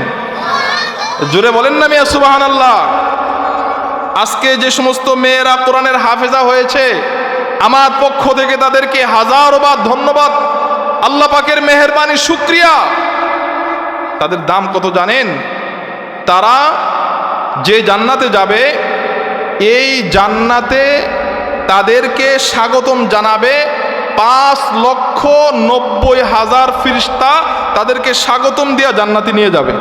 জোরে বলেন না মিয়া সুবহানাল্লাহ? আজকে যে সমস্ত মেয়েরা কোরআনের হাফেজা হয়েছে, আমার পক্ষ থেকে তাদেরকে হাজারবার ধন্যবাদ, আল্লাহ পাকের মেহেরবানি, শুকরিয়া। তাদের দাম কত জানেন? তারা যে জান্নাতে যাবে, এই জান্নাতে তাদেরকে স্বাগতম জানাবে 5,90,000 ফেরেশতা তাদেরকে স্বাগতম দিয়া জান্নাতে নিয়ে যাবে।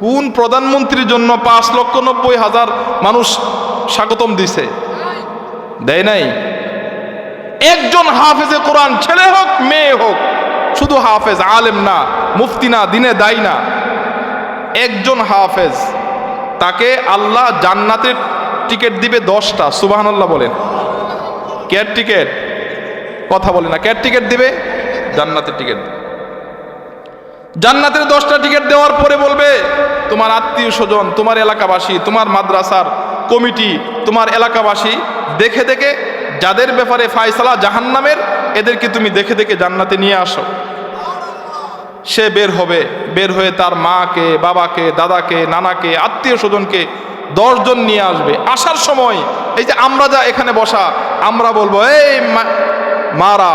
কোন প্রধানমন্ত্রীর জন্য 5,90,000 মানুষ স্বাগতম দিছে? দেয় নাই। একজন হাফেজে কোরআন, ছেলে হোক মেয়ে হোক, শুধু হাফেজ, আলেম না, মুফতি না, দিনে দায়ী না, একজন হাফেজ, তাকে আল্লাহ জান্নাতের টিকিট দিবে 10টা। সুবহানাল্লাহ বলেন? কেয়ার টিকিট, কথা বলে না, কেয়ার টিকিট দিবে, জান্নাতের টিকিট। জান্নাতের 10টা টিকিট দেওয়ার পরে বলবে, তোমার আত্মীয় স্বজন, তোমার এলাকাবাসী, তোমার মাদ্রাসার কমিটি, তোমার এলাকাবাসী দেখে দেখে যাদের ব্যাপারে ফায়সালা জাহান্নামের, এদেরকে তুমি দেখে দেখে জান্নাতে নিয়ে আসো। সে বের হবে, বের হয়ে তার মাকে, বাবাকে, দাদাকে, নানাকে, আত্মীয় স্বজনকে 10 জন নিয়ে আসবে। আসার সময় এই যে আমরা যা এখানে বসা, আমরা বলবো, এই মারা,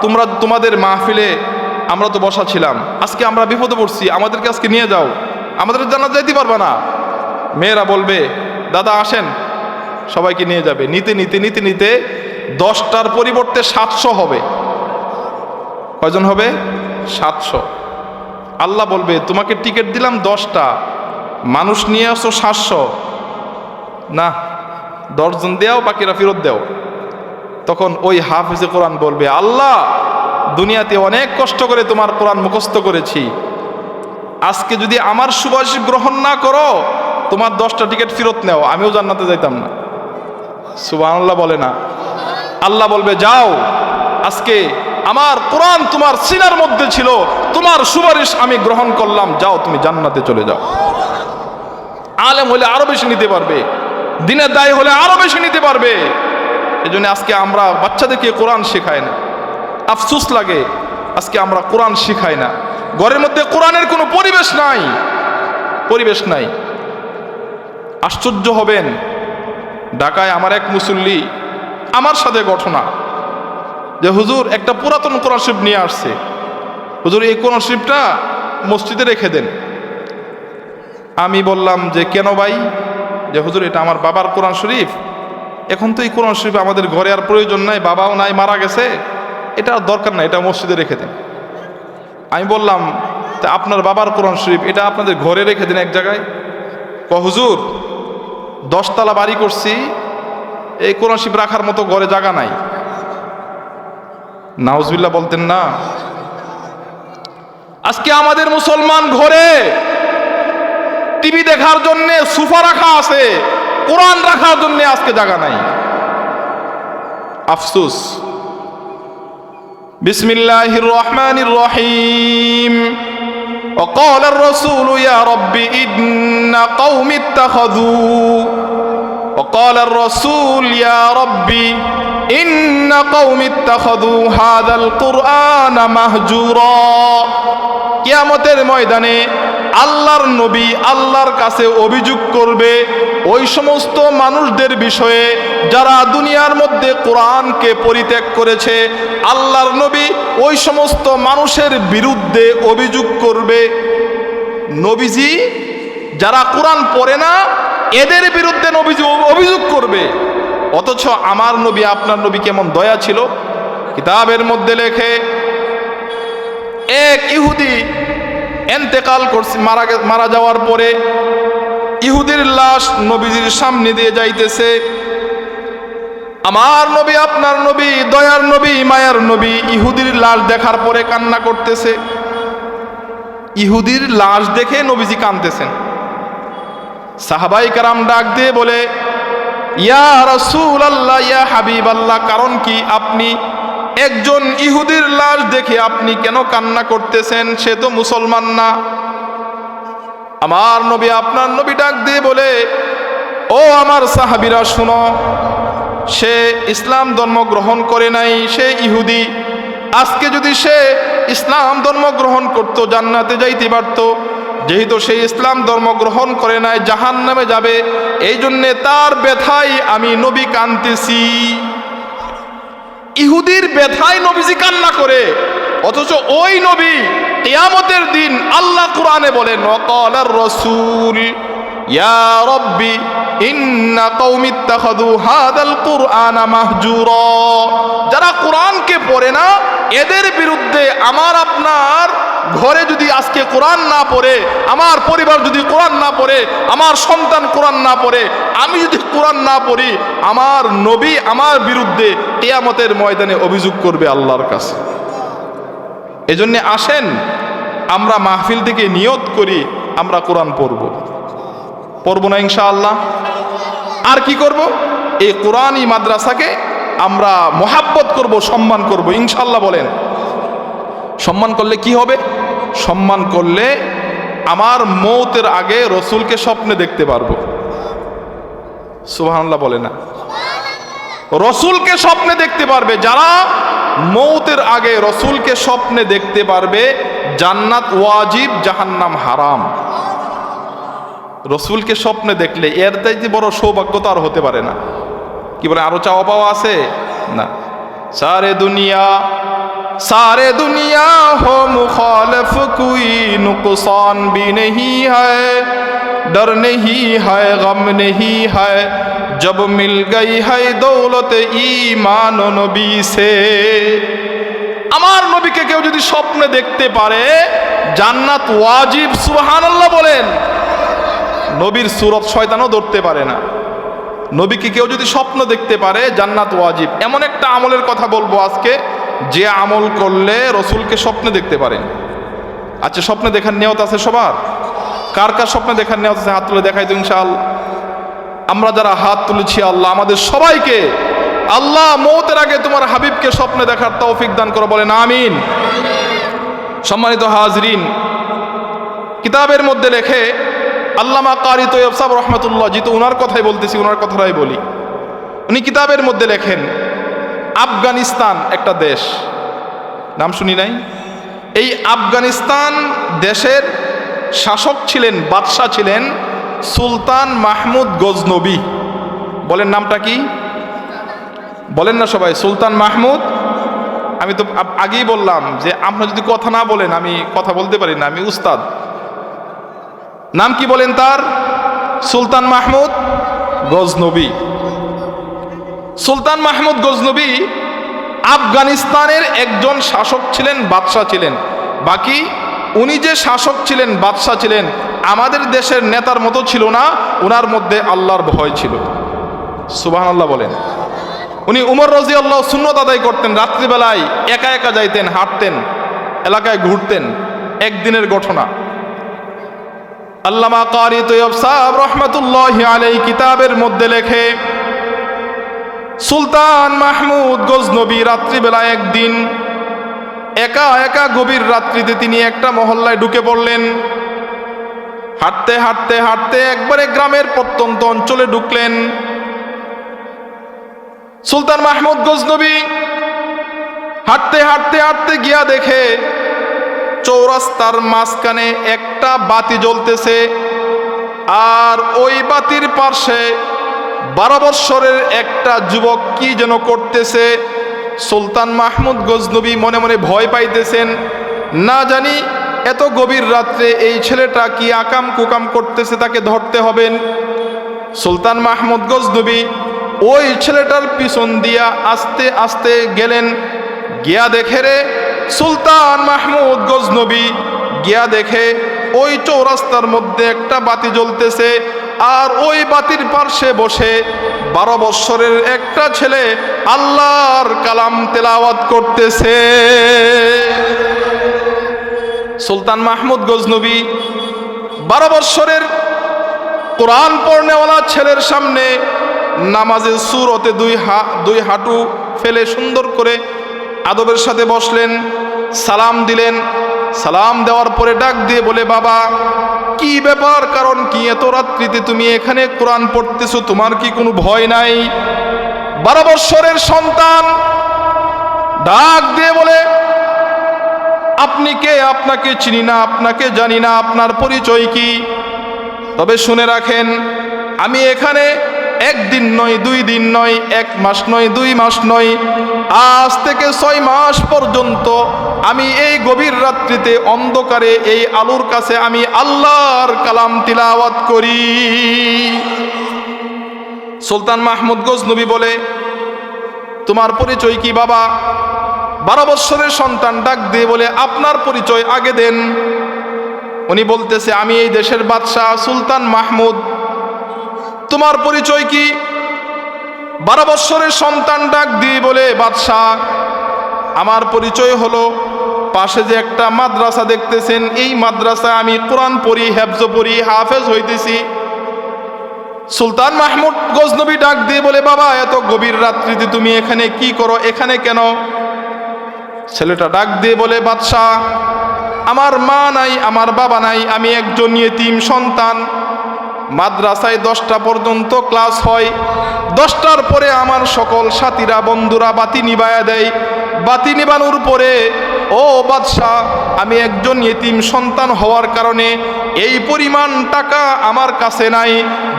তোমরা তোমাদের মাহফিলে আমরা তো বসা ছিলাম, আজকে আমরা বিপদে পড়ছি, আমাদেরকে আজকে নিয়ে যাও, আমাদের জান্নাত যাইতে পারবে না। মেয়েরা বলবে, দাদা আসেন, সবাইকে নিয়ে যাবে। নিতে নিতে নিতে নিতে 10টার পরিবর্তে 700 হবে। কয়জন হবে? 700। আল্লাহ বলবে তোমাকে টিকিট দিলাম 10টা, মানুষ নিয়ে আসো 700, না 10 জন দেও, বাকিরা ফেরত দেও। তখন ওই হাফেজে কোরআন বলবে, আল্লাহ দুনিয়াতে অনেক কষ্ট করে তোমার কোরআন মুখস্থ করেছি, আজকে যদি আমার সুবাসী গ্রহণ না করো তোমার 10টা টিকিট ফেরত নেও, আমিও জান্নাতে যাইতাম না। সুবহানাল্লাহ বলে না? আল্লাহ বলবে যাও, আজকে আমার কোরআন তোমার সিনার মধ্যে ছিল, তোমার সুপারিশ আমি গ্রহণ করলাম, যাও তুমি জান্নাতে চলে যাও। আলেম হলে আরো বেশি নিতে পারবে, দিনের দায়ী হলে আরো বেশি নিতে পারবে। এজন্য আজকে আমরা বাচ্চাদেরকে কোরআন শেখাই না, আফসোস লাগে আজকে আমরা কোরআন শিখাই না। ঘরের মধ্যে কোরআনের কোনো পরিবেশ নাই, পরিবেশ নাই। আশ্চর্য হবেন, ঢাকায় আমার এক মুসল্লি আমার সাথে ঘটনা যে হুজুর একটা পুরাতন কোরআন শরীফ নিয়ে আসছে, হুজুর এই কোরআন শরীফটা মসজিদে রেখে দেন। আমি বললাম যে কেন ভাই? যে হুজুর এটা আমার বাবার কোরআন শরীফ, এখন তো এই কোরআন শরীফ আমাদের ঘরে আর প্রয়োজন নাই, বাবাও নাই, মারা গেছে, এটা আর দরকার নাই, এটা মসজিদে রেখে দেন। আমি বললাম তা আপনার বাবার কোরআন শরীফ এটা আপনাদের ঘরে রেখে দিন এক জায়গায়। হুজুর 10 তলা বাড়ি করছি, এই কোরআন শরীফ রাখার মতো ঘরে জায়গা নাই। নাউজুবিল্লাহ বলতেন না? আজকে আমাদের মুসলমান ঘরে টিভি দেখার জন্য সোফা রাখা আছে, কোরআন রাখার জন্য আজকে জায়গা নাই। আফসোস। বিসমিল্লাহির রহমানির রহিম। وقال الرسول يا رب إن قوم اتخذوا وقال الرسول يا رب إن قوم اتخذوا هذا القرآن مهجورا। কিয়ামতের ময়দানে আল্লাহর নবী আল্লাহর কাছে অভিযোগ করবে ওই সমস্ত মানুষদের বিষয়ে যারা দুনিয়ার মধ্যে কোরআনকে পরিত্যাগ করেছে। আল্লাহর নবী ওই সমস্ত মানুষের বিরুদ্ধে অভিযোগ করবে। নবীজি যারা কোরআন পড়ে না এদের বিরুদ্ধে নবীজি অভিযোগ করবে। অথচ আমার নবী আপনার নবী কেমন দয়া ছিল। কিতাবের মধ্যে লেখে এক ইহুদি এন্তেকাল করছে, মারা যাওয়ার পরে ইহুদির লাশ নবীজির সামনে দিয়ে যাইতেছে। আমার নবী আপনার নবী দয়ার নবী মায়ার নবী ইহুদির লাশ দেখার পরে কান্না করতেছে। ইহুদির লাশ দেখে নবীজি কাঁদতেছেন। সাহাবাই কারাম ডাক দিয়ে বলে, ইয়া রাসূলুল্লাহ, ইয়া হাবিবাল্লাহ, কারণ কি? আপনি একজন ইহুদির লাশ দেখে আপনি কেন কান্না করতেছেন? সে তো মুসলমান না। আমার নবী আপনার নবী ডাক দিয়ে বলে, ও আমার সাহাবীরা শুনো, সে ইসলাম ধর্ম গ্রহণ করে নাই, সে ইহুদি। আজকে যদি সে ইসলাম ধর্ম গ্রহণ করত জান্নাতে যাইতে পারত। যেহেতু সে ইসলাম ধর্ম গ্রহণ করে নাই, জাহান্নামে যাবে। এই জন্যে তার ব্যথায় আমি নবী কাঁদতেছি। ইহুদির ব্যথায় নবীজি কান্না করে, অথচ ওই নবী কিয়ামতের দিন আল্লাহ কোরআনে বলেন, ওয়াকালার রাসূল ইয়া রাব্বি ইন্না কওমি ইত্তাখাযু হাযাল কুরআনা মাহজুরা। যারা কোরআনকে পড়ে না এদের বিরুদ্ধে আমার আপনার ঘরে যদি আজকে কোরআন না পড়ে, আমার পরিবার যদি কোরআন না পড়ে, আমার সন্তান কোরআন না পড়ে, আমি যদি কোরআন না পড়ি, আমার নবী আমার বিরুদ্ধে কিয়ামতের ময়দানে অভিযোগ করবে আল্লাহর কাছে। এজন্য আসেন আমরা মাহফিল থেকে নিয়ত করি আমরা কোরআন পড়ব না ইনশাআল্লাহ। আর কি করব? এই কোরআনই মাদ্রাসাকে আমরা মোহাব্বত করব, সম্মান করব ইনশাআল্লাহ। বলেন সম্মান করলে কি হবে? সম্মান করলে আমার মৌতের আগে রসুলকে স্বপ্নে দেখতে পারবো। সুবহানাল্লাহ বলে না? রসুলকে স্বপ্নে দেখতে পারবে। যারা মৌতের আগে রসুলকে স্বপ্নে দেখতে পারবে, জান্নাত ওয়াজিব, জাহান্নাম হারাম। রসুলকে স্বপ্নে দেখলে এর চাইতে বড় সৌভাগ্য তো আর হতে পারে না। কি বলে, আরো চাওয়া পাওয়া আছে না? सारे दुनिया हो मुखालिफ कोई नुकसान भी नहीं है, डर नहीं है, गम नहीं है, जब मिल गई है दौलत ईमान नबी से। আমার নবীকে কেউ যদি স্বপ্নে দেখতে পারে জান্নাত ওয়াজিব, সুবহানাল্লাহ বলেন। নবীর সুরত শয়তানও ধরতে পারে না। নবীকে কেউ যদি স্বপ্ন দেখতে পারে, জান্নাত ওয়াজিব। এমন একটা আমলের কথা বলবো আজকে, যে আমল করলে রসুলকে স্বপ্নে দেখতে পারেন। আচ্ছা, স্বপ্নে দেখার নিয়ত আছে সবার? কার কার স্বপ্নে দেখার নিয়ত আছে? হাত তুলে দেখাই তো ইনশাআল্লাহ। আমরা যারা হাত তুলেছি, আল্লাহ আমাদের সবাইকে, আল্লাহ মওতের আগে তোমার হাবিবকে স্বপ্নে দেখার তৌফিক দান করো, বলেন আমিন। সম্মানিত হাজরিন, কিতাবের মধ্যে লেখে আল্লামা কারি তৈয়ব সাহেব রহমতুল্লাহ, যেহেতু ওনার কথাই বলতেছি, ওনার কথাটাই বলি। উনি কিতাবের মধ্যে লেখেন, আফগানিস্তান একটা দেশ, নাম শুনি নাই? এই আফগানিস্তান দেশের শাসক ছিলেন, বাদশাহ ছিলেন সুলতান মাহমুদ গজনবী। বলেন নামটা কি? বলেন না সবাই, সুলতান মাহমুদ। আমি তো আগেই বললাম যে আপনারা যদি কথা না বলেন আমি কথা বলতে পারি না, আমি উস্তাদ। নাম কি বলেন তার? সুলতান মাহমুদ গজনবী। সুলতান মাহমুদ গজনবী আফগানিস্তানের একজন শাসক ছিলেন, বাদশাহ ছিলেন। বাকি উনি যে শাসক ছিলেন, বাদশাহ ছিলেন, আমাদের দেশের নেতার মতো ছিল না। ওনার মধ্যে আল্লাহর ভয় ছিল, সুবহানাল্লাহ বলেন। উনি উমর রাদিয়াল্লাহু আনহু সুন্নত আদায় করতেন, রাত্রিবেলায় একা একা যাইতেন, হাঁটতেন, এলাকায় ঘুরতেন। একদিনের ঘটনা, আল্লামা কারি তৈয়ব সাহেব রহমতুল্লাহি আলাইহি কিতাবের মধ্যে লেখে, সুলতান মাহমুদ গজনবী রাত্রিবেলায় একদিন একা একা গভীর রাত্রিতে তিনি একটা মহল্লায় ঢুকে পড়লেন। হাঁটতে হাঁটতে হাঁটতে একবারে গ্রামের প্রত্যন্ত অঞ্চলে ঢুকলেন। সুলতান মাহমুদ গজনবী হাঁটতে হাঁটতে হাঁটতে গিয়া দেখে চৌরাস্তার মাঝখানে একটা বাতি জ্বলতেছে, আর ওই বাতির পাশে 12 বৎসরের একটা যুবক কি যেন করতেছে। সুলতান মাহমুদ গজনবী মনে মনে ভয় পাইতেছেন, না জানি এত গভীর রাত্রে এই ছেলেটা কি আকাম কুকাম করতেছে, তাকে ধরতে হবেন। সুলতান মাহমুদ গজনবী ওই ছেলেটার পিছন দিয়া আস্তে আস্তে গেলেন। গিয়া দেখে রে, সুলতান মাহমুদ গজনবী গিয়া দেখে ওই চৌরাস্তার মধ্যে একটা বাতি জ্বলতেছে, আর ওই বাতির পার্শ্বে বসে 12 বৎসরের একটা ছেলে আল্লাহর কালাম তেলাওয়াত করতেছে। সুলতান মাহমুদ গজনবী 12 বৎসরের কোরআন পড়নেওয়ালা ছেলের সামনে নামাজের সুরতে দুই হাঁটু ফেলে সুন্দর করে আদবের সাথে বসলেন, সালাম দিলেন। সালাম দেওয়ার পরে ডাক দিয়ে বলে, বাবা কি ব্যাপার, কারণ কি এত রাত্রিতে তুমি এখানে কোরআন পড়তেছো, তোমার কি কোনো ভয় নাই? 12 বৎসরের সন্তান ডাক দিয়ে বলে, আপনি কে? আপনাকে চিনি না, আপনাকে জানি না, আপনার পরিচয় কি? তবে শুনে রাখেন, আমি এখানে 1 দিন নয়, 2 দিন নয়, 1 মাস নয়, 2 মাস নয়, আজ থেকে 6 মাস পর্যন্ত আমি এই গভীর রাত্রিতে অন্ধকারে এই আলোর কাছে আমি আল্লাহর কালাম তিলাওয়াত করি। সুলতান মাহমুদ গজনবী বলে, তোমার পরিচয় কি বাবা? 12 বৎসরের সন্তান ডাক দিয়ে বলে, আপনার পরিচয় আগে দেন। উনি বলতেছে, আমি এই দেশের বাদশাহ সুলতান মাহমুদ। তোমার পরিচয় কি? 12 বৎসরের সন্তান ডাক দিয়ে বলে, বাদশাহ আমার পরিচয় হলো, পাশে যে একটা মাদ্রাসা দেখতেছেন, এই মাদ্রাসায় আমি কোরআন পড়ি, হেফজ পড়ি, হাফেজ হইতেছি। সুলতান মাহমুদ গজনবী ডাক দিয়ে বলে, বাবা এত গভীর রাত্রিতে তুমি এখানে কি করো, এখানে কেন? ছেলেটা ডাক দিয়ে বলে, বাদশাহ আমার মা নাই, আমার বাবা নাই, আমি একজন ইয়েতিম সন্তান। মাদ্রাসায় 10টা পর্যন্ত ক্লাস হয়, 10টার পরে আমার সকল সাথীরা বন্ধুরা বাতি নিভায়া দেয়। বাতি নিবানোর পরে, ও বাদশাহ আমি একজন ইয়েতিম সন্তান হওয়ার কারণে এই পরিমাণ টাকা আমার কাছে নাই,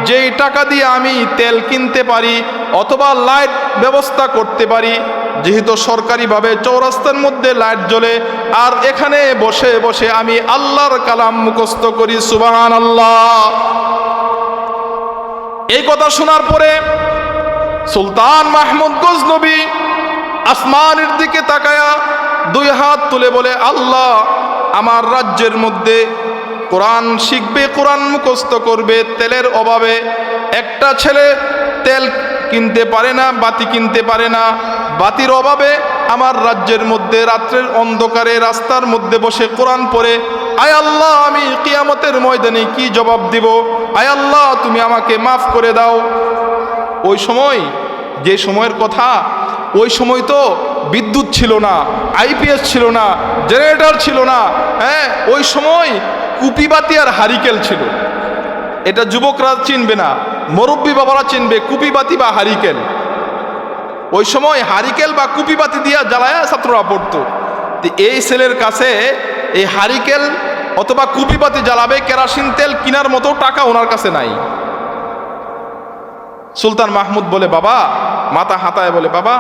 যেই টাকা দিয়ে আমি তেল কিনতে পারি অথবা লাইট ব্যবস্থা করতে পারি। যেহেতু সরকারিভাবে চৌরাস্তার মধ্যে লাইট জ্বলে, আর এখানে বসে বসে আমি আল্লাহর কালাম মুখস্থ করি, সুবহানাল্লাহ। এই কথা শোনার পরে সুলতান মাহমুদ গজনবী আসমানের দিকে তাকায়া 2 হাত তুলে বলে, আল্লাহ আমার রাজ্যের মধ্যে কোরআন শিখবে, কোরআন মুখস্থ করবে। তেলের অভাবে একটা ছেলে তেল কিনতে পারে না, বাতি কিনতে পারে না। বাতির অভাবে আমার রাজ্যের মধ্যে রাত্রের অন্ধকারে রাস্তার মধ্যে বসে কোরআন পড়ে। আয় আল্লাহ, আমি কিয়ামতের ময়দানে কি জবাব দিব? আয় আল্লাহ, তুমি আমাকে মাফ করে দাও। ওই সময়, যে সময়ের কথা, ওই সময় তো বিদ্যুৎ ছিল না, আইপিএস ছিল না, জেনারেটর ছিল না। হ্যাঁ, ওই সময় কুপিবাতি আর হারিকেল ছিল। এটা যুবকরা চিনবে না, মুরব্বী বাবারা চিনবে, কুপিবাতি বা হারিকেল। ওই সময় হারিকেল বা কুপিবাতি দিয়া জ্বালায়া ছাত্ররা পড়তো। এই ছেলের কাছে এই হারিকেল অথবা কুপিবাতি জ্বালাবে, কেরাসিন তেল কেনার মতো টাকা ওনার কাছে নাই। সুলতান মাহমুদ বলে, বাবা, মাথা হাতায় বলে, বাবা,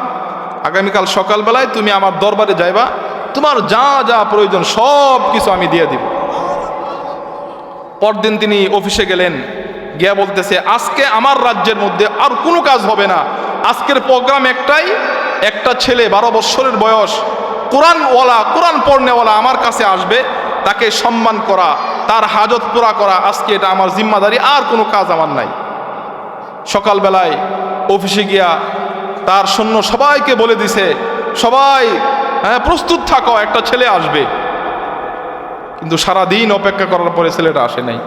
আগামীকাল সকালবেলায় তুমি আমার দরবারে যাইবা, তোমার যা যা প্রয়োজন সব কিছু আমি দিয়ে দিব। পরদিন তিনি অফিসে গেলেন, গিয়া বলতেছে, আজকে আমার রাজ্যের মধ্যে আর কোনো কাজ হবে না। আজকের প্রোগ্রাম একটাই, একটা ছেলে 12 বৎসরের বয়স, কোরআনওয়ালা, কোরআন পড়নেওয়ালা আমার কাছে আসবে, তাকে সম্মান করা, তার হাজত পুরা করা, আজকে এটা আমার জিম্মাদারি, আর কোনো কাজ আমার নাই। সকালবেলায় অফিসে গিয়া তার সৈন্য সবাইকে বলে দিছে, সবাই প্রস্তুত থাকো, একটা ছেলে আসবে। কিন্তু সারাদিন অপেক্ষা করার পরে ছেলেটা আসে নাই।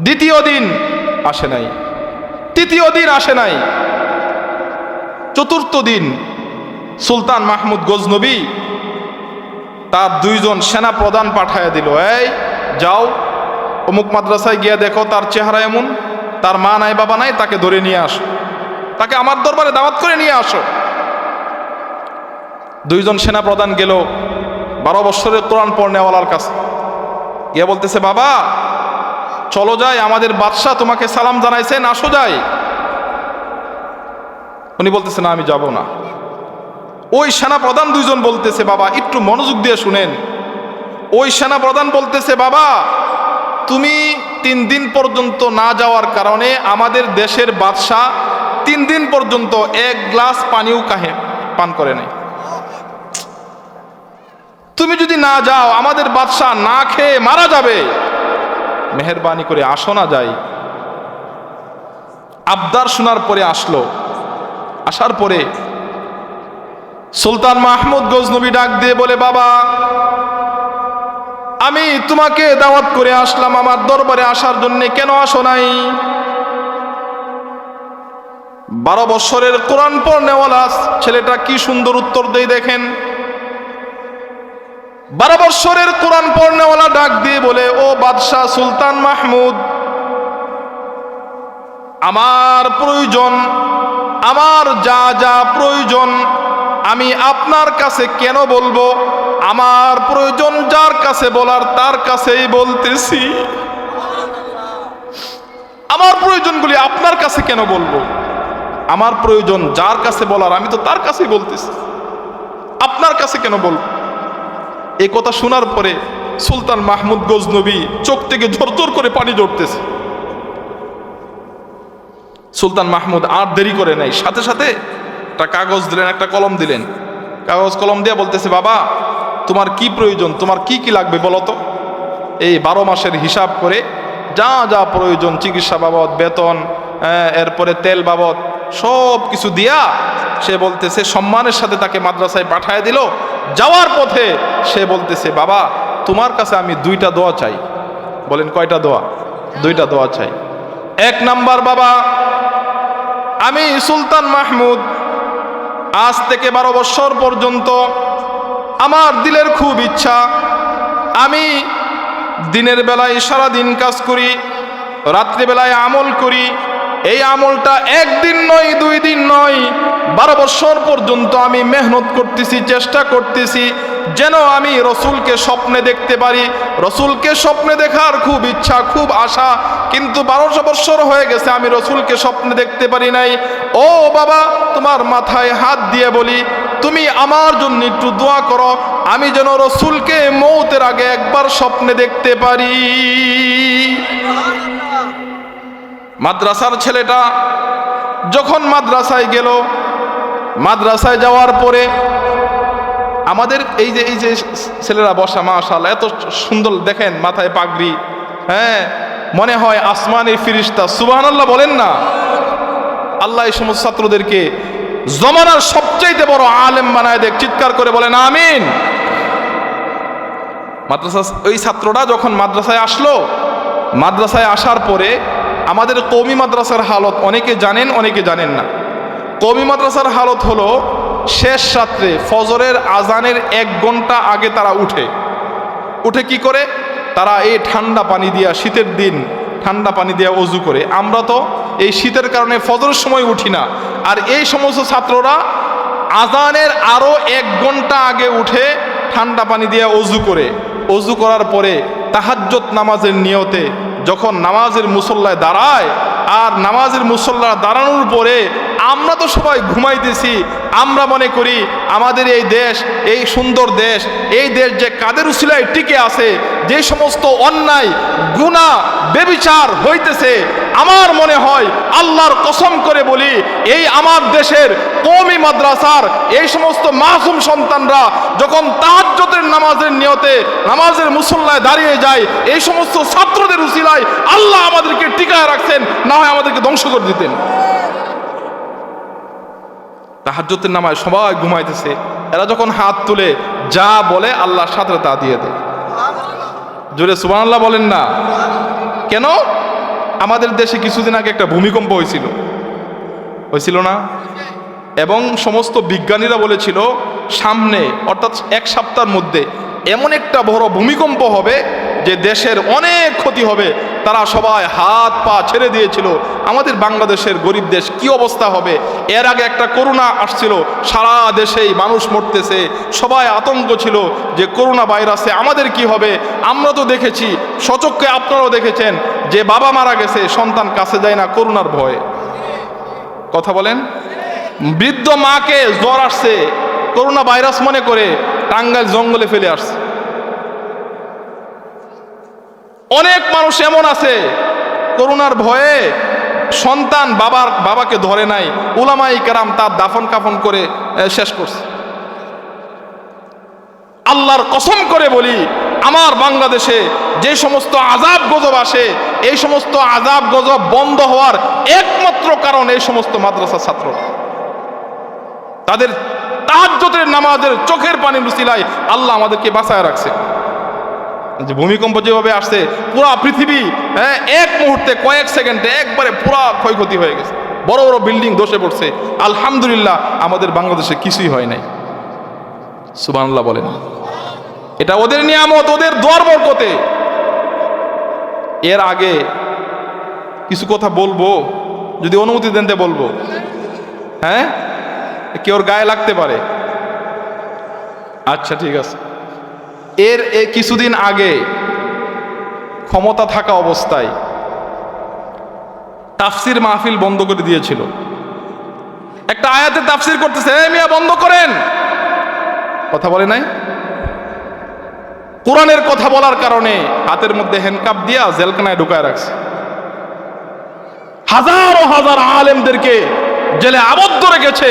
দ্বিতীয় দিন আসে নাই, তৃতীয় দিন আসে নাই, চতুর্থ দিন সুলতান মাহমুদ গজনবী তার 2 জন সেনা প্রধান পাঠায় দিল, এই যাও অমুক মাদ্রাসায় গিয়া দেখো তার চেহারা এমন, তার মা নাই বাবা নাই, তাকে ধরে নিয়ে আসো, তাকে আমার দরবারে দাওয়াত করে নিয়ে আসো। 2 জন সেনা প্রধান গেল 12 বৎসরের কোরআন পড়নেওয়ালার কাছে, গিয়া বলতেছে, বাবা চলো যাই, আমাদের বাদশাহ তোমাকে সালাম জানাইছেন, আসো যাই। উনি বলতেছে, না, আমি যাব না। ওই সেনা প্রধান 2 জন বলতেছে, বাবা একটু মনোযোগ দিয়ে শুনেন। ওই সেনা প্রধান বলতেছে, বাবা তুমি 3 দিন পর্যন্ত না যাওয়ার কারণে আমাদের দেশের বাদশাহ 3 দিন পর্যন্ত 1 গ্লাস পানিও পান করে নাই। তুমি যদি না যাও আমাদের বাদশাহ না খেয়ে মারা যাবে, মেহেরবানি করে আসো না যাই। আবদার শোনার পরে আসলো। আসার পরে সুলতান মাহমুদ গজনবী ডাক দিয়ে বলে, বাবা আমি তোমাকে দাওয়াত করে আসলাম, আমার দরবারে আসার জন্য কেন আসো নাই? 12 বৎসরের কোরআন পড়নেওয়ালা ছেলেটা কি সুন্দর উত্তর দেয় দেখেন। 12 বৎসরের কোরআন পড়নেওয়ালা ডাক দিয়ে বলে, ও বাদশাহ সুলতান মাহমুদ, আমার প্রয়োজন, আমার যা যা প্রয়োজন আমি আপনার কাছে কেন বলবো? আমার প্রয়োজন যার কাছে বলার তার কাছেই বলতেছি। আমার প্রয়োজনগুলি আপনার কাছে কেন বলবো? আমার প্রয়োজন যার কাছে বলার, আমি তো তার কাছেই বলতেছি, আপনার কাছে কেন বলবো? এই কথা শোনার পরে সুলতান মাহমুদ গজনবী চোখ থেকে ঝরঝর করে পানি ঝরতেছে। সুলতান মাহমুদ আর দেরি করে নাই, সাথে সাথে একটা কাগজ দিলেন, একটা কলম দিলেন। কাগজ কলম দিয়ে বলতেছে, বাবা তোমার কি প্রয়োজন, তোমার কি কি লাগবে বলো তো। এই 12 মাসের হিসাব করে যা যা প্রয়োজন, চিকিৎসা বাবদ, বেতন, এরপরে তেল বাবদ সব কিছু দিয়া সে বলতেছে, সম্মানের সাথে তাকে মাদ্রাসায় পাঠায় দিল। যাওয়ার পথে সে বলতেছে, বাবা তোমার কাছে আমি 2টা দোয়া চাই। বলেন কয়টা দোয়া? 2টা দোয়া চাই। 1 নাম্বার, বাবা আমি সুলতান মাহমুদ আজ থেকে 12 বৎসর পর্যন্ত আমার দিলের খুব ইচ্ছা, আমি দিনের বেলায় সারাদিন কাজ করি, রাত্রিবেলায় আমল করি। এই আমলটা 1 দিন নয়, 2 দিন নয়, 12 বৎসর পর্যন্ত আমি মেহনত করতেছি, চেষ্টা করতেছি যেন আমি রসুলকে স্বপ্নে দেখতে পারি। রসুলকে স্বপ্নে দেখার খুব ইচ্ছা, খুব আশা, কিন্তু 12 বৎসর হয়ে গেছে আমি রসুলকে স্বপ্নে দেখতে পারি নাই। ও বাবা, তোমার মাথায় হাত দিয়ে বলি, তুমি আমার জন্য একটু দোয়া করো, আমি যেন রসুলকে মৌতের আগে একবার স্বপ্নে দেখতে পারি। মাদ্রাসার ছেলেটা যখন মাদ্রাসায় গেল, মাদ্রাসায় যাওয়ার পরে আমাদের এই যে ছেলেরা বসা, মাশাআল্লাহ, এত সুন্দর দেখেন, মাথায় পাগড়ি, হ্যাঁ, মনে হয় আসমানের ফিরিস্তা। সুবহানাল্লাহ বলেন না। আল্লাহ এই সমস্ত ছাত্রদেরকে জমানার সবচাইতে বড় আলেম বানায় দেখ, চিৎকার করে বলেন আমিন। মাদ্রাসা, ওই ছাত্রটা যখন মাদ্রাসায় আসলো, মাদ্রাসায় আসার পরে আমাদের কওমি মাদ্রাসার হালত অনেকে জানেন, অনেকে জানেন না। কওমি মাদ্রাসার হালত হলো শেষ রাত্রে ফজরের আজানের 1 ঘন্টা আগে তারা উঠে কি করে, তারা এই ঠান্ডা পানি দিয়া, শীতের দিন ঠান্ডা পানি দিয়া অজু করে। আমরা তো এই শীতের কারণে ফজরের সময় উঠি না, আর এই সমস্ত ছাত্ররা আজানের আরো 1 ঘন্টা আগে উঠে ঠান্ডা পানি দিয়া অজু করে। অজু করার পরে তাহাজ্জুদ নামাজের নিয়তে যখন নামাজের মুসল্লায় দাঁড়ায়, আর নামাজের মুসল্লা দাঁড়ানোর পরে আমরা তো সবাই ঘুমাইতেছি, আমরা মনে করি আমাদের এই দেশ, এই সুন্দর দেশ, এই দেশ যে কাদের উসিলায় টিকে আছে, যে সমস্ত অন্যায় গুনাহ বেবিচার হইতেছে, আমার মনে হয় আল্লাহর কসম করে বলি, এই আমার দেশের কওমি মাদ্রাসার এই সমস্ত মাসুম সন্তানরা যখন তাহাজ্জুদের নামাজের নিয়তে নামাজের মুসল্লায় দাঁড়িয়ে যায়, এই সমস্ত ছাত্রদের উসিলায় আল্লাহ আমাদেরকে টিকায় রাখছেন, না হয় আমাদেরকে ধ্বংস করে দিতেন। তাহাজ্জুদের নামায় সবাই ঘুমাইতেছে, এরা যখন হাত তুলে যা বলে আল্লাহর সাথে তা দিয়ে দেয়। জোরে সুবহানাল্লাহ বলেন না। কেন? আমাদের দেশে কিছুদিন আগে একটা ভূমিকম্প হয়েছিল না? এবং সমস্ত বিজ্ঞানীরা বলেছিল সামনে, অর্থাৎ 1 সপ্তাহের মধ্যে এমন একটা বড় ভূমিকম্প হবে যে দেশের অনেক ক্ষতি হবে। তারা সবাই হাত পা ছেড়ে দিয়েছিল। আমাদের বাংলাদেশের গরিব দেশ কি অবস্থা হবে? এর আগে একটা করোনা আসছিল, সারা দেশেই মানুষ মরতেছে, সবাই আতঙ্ক ছিল যে করোনা ভাইরাসে আমাদের কি হবে। আমরা তো দেখেছি, সচক্ষে আপনারাও দেখেছেন যে বাবা মারা গেছে, সন্তান কাছে যায় না করোনার ভয়ে। কথা বলেন। বৃদ্ধ মাকে জ্বর আসছে, করোনা ভাইরাস মনে করে টাঙ্গাইল জঙ্গলে ফেলে আসছে। অনেক মানুষ এমন আছে করোনার ভয়ে সন্তান বাবাকে ধরে নাই, উলামায়ে কেরাম তার দাফন কাফন করে শেষ করছে। আল্লাহর কসম করে বলি, আমার বাংলাদেশে যে সমস্ত আযাব গজব আসে, এই সমস্ত আযাব গজব বন্ধ হওয়ার একমাত্র কারণ এই সমস্ত মাদ্রাসা ছাত্র। তাদের তাহাজ্জুদের নামাজের চোখের পানির উসিলায় আল্লাহ আমাদেরকে বাঁচায় রাখছে। যে ভূমিকম্প যেভাবে আসছে, পুরা পৃথিবী এক মুহূর্তে, কয়েক সেকেন্ডে একবারে পুরা ক্ষয়ক্ষতি হয়ে গেছে, বড় বড় বিল্ডিং ধসে পড়ছে। আলহামদুলিল্লাহ আমাদের বাংলাদেশে কিছুই হয় নাই। সুবহানাল্লাহ বলেন। এটা ওদের নিয়ামত, ওদের দোয়ার বরকতে। এর আগে কিছু কথা বলবো, যদি অনুমতি দেন তো বলবো। হ্যাঁ, কেউর গায়ে লাগতে পারে। আচ্ছা ঠিক আছে। এর কিছুদিন আগে ক্ষমতা থাকা অবস্থায় তাফসির মাহফিল বন্ধ করে দিয়েছিল। একটা আয়াতে তাফসির করতেছে, এই মিয়া বন্ধ করেন, কথা বলে নাই। কোরআনের কথা বলার কারণে হাতের মধ্যে হ্যান্ডকাপ দিয়া জেলখানায় ঢুকায় রাখছে। হাজারো হাজার আলেমদেরকে জেলে আবদ্ধ রেখেছে।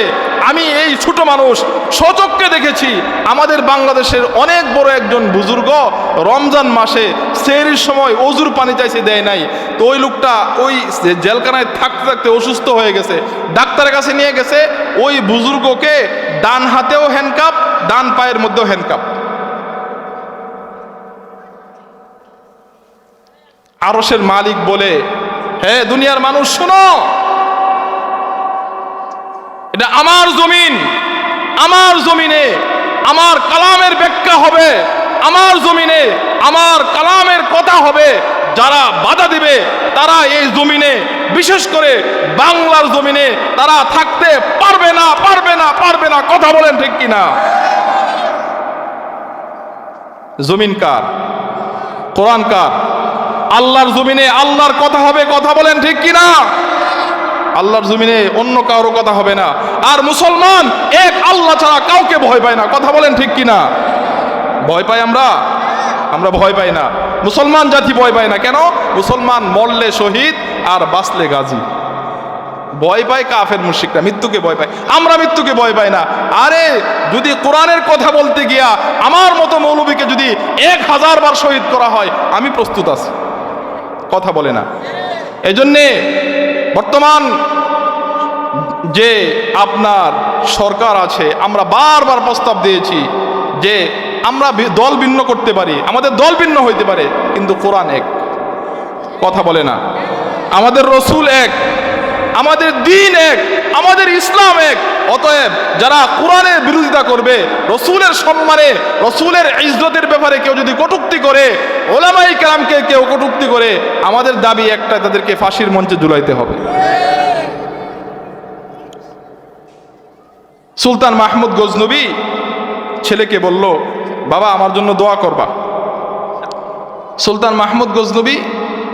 আমি এই ছোট মানুষ সচক্ষে দেখেছি। আমাদের বাংলাদেশের অনেক বড় একজন বুজুর্গ রমজান মাসে সেহরির সময় অজুর পানি চাইছে, দেয় নাই। তো ওই লোকটা ওই জেলখানায় থাকতে থাকতে অসুস্থ হয়ে গেছে, ডাক্তারের কাছে নিয়ে গেছে। ওই বুজুর্গকে ডান হাতেও হ্যান্ডকাপ, ডান পায়ের মধ্যেও হ্যান্ডকাপ। আরশের মালিক বলে, হে দুনিয়ার মানুষ শোনো, এটা আমার জমিন, আমার জমিনে আমার কালামের ব্যাখ্যা হবে, আমার জমিনে আমার কালামের কথা হবে। যারা বাধা দিবে তারা এই জমিনে, বিশেষ করে বাংলার জমিনে তারা থাকতে পারবে না, পারবে না, পারবে না। কথা বলেন ঠিক কিনা? জমিন কার? কোরআন কার? আল্লাহর জমিনে আল্লাহর কথা হবে। কথা বলেন ঠিক কিনা? আল্লাহর জমিনে অন্য কারো কথা হবে না। আর মুসলমান এক আল্লাহ ছাড়া কাউকে ভয় পায় না। কথা বলেন ঠিক কিনা? ভয় পাই আমরা? আমরা ভয় পাই না। মুসলমান জাতি ভয় পায় না। কেন? মুসলমান মরলে শহীদ আর বাঁচলে গাজী। ভয় পায় কাফের মুশরিকরা, মৃত্যুকে ভয় পায়, আমরা মৃত্যুকে ভয় পাই না। আরে যদি কোরআনের কথা বলতে গিয়া আমার মতো মৌলবীকে যদি 1000 বার শহীদ করা হয়, আমি প্রস্তুত আছি। কথা বলে না। এজন্যে বর্তমান যে আপনার সরকার আছে, আমরা বারবার প্রস্তাব দিয়েছি যে আমরা দল ভিন্ন করতে পারি, আমাদের দল ভিন্ন হইতে পারে, কিন্তু কোরআন এক। কথা বলে না। আমাদের রসুল এক, আমাদের দিন এক, আমাদের ইসলাম এক। অতএব যারা কোরআনের বিরোধিতা করবে, রসুলের সম্মানে, রসুলের ইজ্জতের ব্যাপারে কেউ যদি কটূক্তি করে, ওলামায়ে কেরামকে কেউ কটূক্তি করে, আমাদের দাবি একটা, তাদেরকে ফাঁসির মঞ্চে ঝুলাইতে হবে। সুলতান মাহমুদ গজনবী ছেলেকে বলল, বাবা আমার জন্য দোয়া করবা। সুলতান মাহমুদ গজনবী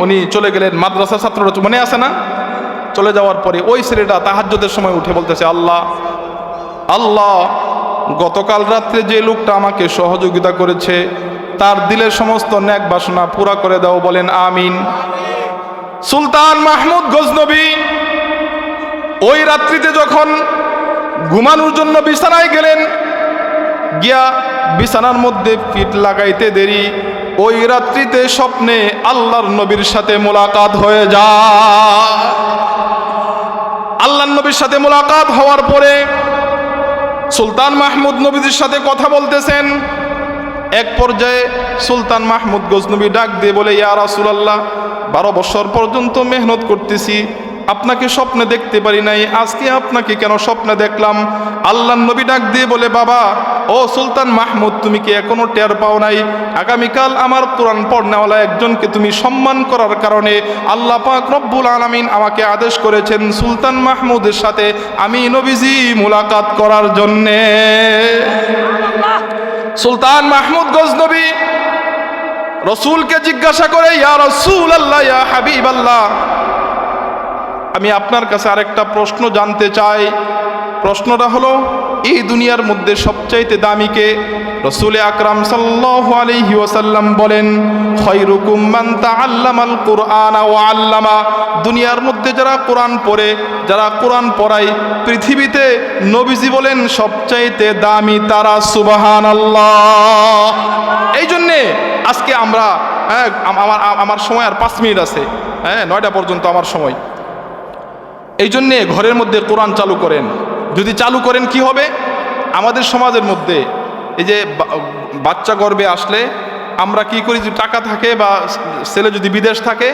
উনি চলে গেলেন, মাদ্রাসা ছাত্ররা মনে আছে না? চলে যাওয়ার পরে ওই ছেলেটা তাহাজ্জুদের সময় উঠে বলতেছে, আল্লাহ আল্লাহ, গতকাল রাত্রে যে লোকটা আমাকে সহযোগিতা করেছে তার দিলের সমস্ত নেক বাসনা পুরা করে দাও, বলেন আমিন। সুলতান মাহমুদ গজনবী ওই রাত্রিতে যখন ঘুমানোর জন্য বিছানায় গেলেন, গিয়া বিছানার মধ্যে পিঠ লাগাইতে দেরি, ওই রাত্রিতে স্বপ্নে আল্লাহর নবীর সাথে মোলাকাত হয়ে যায়। আল্লাহর নবীর সাথে মোলাকাত হওয়ার পরে সুলতান মাহমুদ নবীর সাথে কথা বলতেছেন। এক পর্যায়ে সুলতান মাহমুদ গজনবী ডাক দিয়ে বলে, ইয়া রাসূলুল্লাহ, 12 বছর পর্যন্ত মেহনত করতেছি, আপনাকে স্বপ্নে দেখতে পারি নাই, আজকে আপনাকে কেন স্বপ্নে দেখলাম? আল্লাহর নবী ডাক দিয়ে বলে, বাবা ও সুলতান মাহমুদ, তুমি কি এখনো টের পাও নাই? আগামীকাল আমার কোরআন পড়নেওয়ালা একজনকে তুমি সম্মান করার কারণে আল্লাহ পাক রব্বুল আলামিন আমাকে আদেশ করেছেন সুলতান মাহমুদের সাথে আমি নবীজি মুলাকাত করার জন্যে। সুলতান মাহমুদ গজনবী রসুলকে জিজ্ঞাসা করে, ইয়া রাসূলুল্লাহ, ইয়া হাবিবাল্লাহ, আমি আপনার কাছে আরেকটা প্রশ্ন জানতে চাই। প্রশ্নটা হলো, এই দুনিয়ার মধ্যে সবচাইতে দামি কে? রাসূল আকরাম সাল্লাল্লাহু আলাইহি ওয়াসাল্লাম বলেন, খায়রুকুম মান তাআল্লামাল কুরআনা ওয়া আল্লামা। দুনিয়ার মধ্যে যারা কোরআন পড়ে, যারা কোরআন পড়ায়, পৃথিবীতে নবীজি বলেন সবচাইতে দামি তারা। সুবহানাল্লাহ। এই জন্যে আজকে আমরা আমার সময় আর 5 মিনিট আছে, 9টা পর্যন্ত আমার সময়। এই জন্যে ঘরের মধ্যে কোরআন চালু করেন। যদি চালু করেন কি হবে? আমাদের সমাজের মধ্যে এই যে বাচ্চা গর্ভে আসলে আমরা কি করি, যদি টাকা থাকে বা ছেলে যদি বিদেশ থাকে,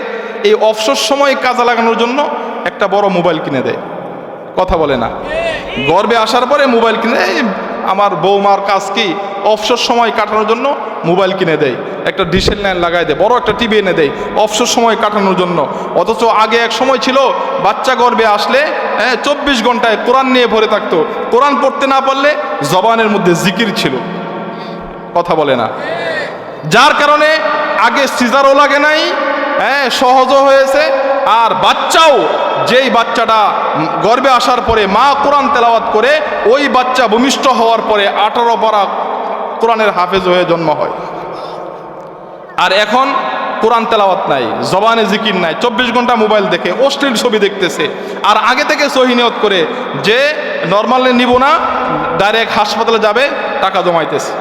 এই অবসর সময় কাজে লাগানোর জন্য একটা বড় মোবাইল কিনে দেয়। কথা বলে না। গর্ভে আসার পরে মোবাইল কিনে, আমার বৌমার কাজ কি, অবসর সময় কাটানোর জন্য মোবাইল কিনে দেয়, একটা ডিশের লাইন লাগাই দেয়, বড় একটা টিভি এনে দেয় অবসর সময় কাটানোর জন্য। অথচ আগে এক সময় ছিল, বাচ্চা গর্ভে আসলে 24 ঘন্টায় কোরআন নিয়ে ভরে থাকতো। কোরআন পড়তে না পারলে জবানের মধ্যে জিকির ছিল। কথা বলে না। যার কারণে আগে সিজারও লাগে নাই, সহজও হয়েছে। আর বাচ্চাও, যেই বাচ্চাটা গর্ভে আসার পরে মা কোরআন তেলাওয়াত করে, ওই বাচ্চা ভূমিষ্ঠ হওয়ার পরে 18 পারা কোরআনের হাফেজ হয়ে জন্ম হয়। আর এখন কোরআন তেলাওয়াত নাই, জবানে জিকির নাই, 24 ঘন্টা মোবাইল দেখে অশ্লীল ছবি দেখতেছে। আর আগে থেকে সহি নিয়ত করে যে নর্মালি নিব না, ডাইরেক্ট হাসপাতালে যাবে, টাকা জমাইতেছে।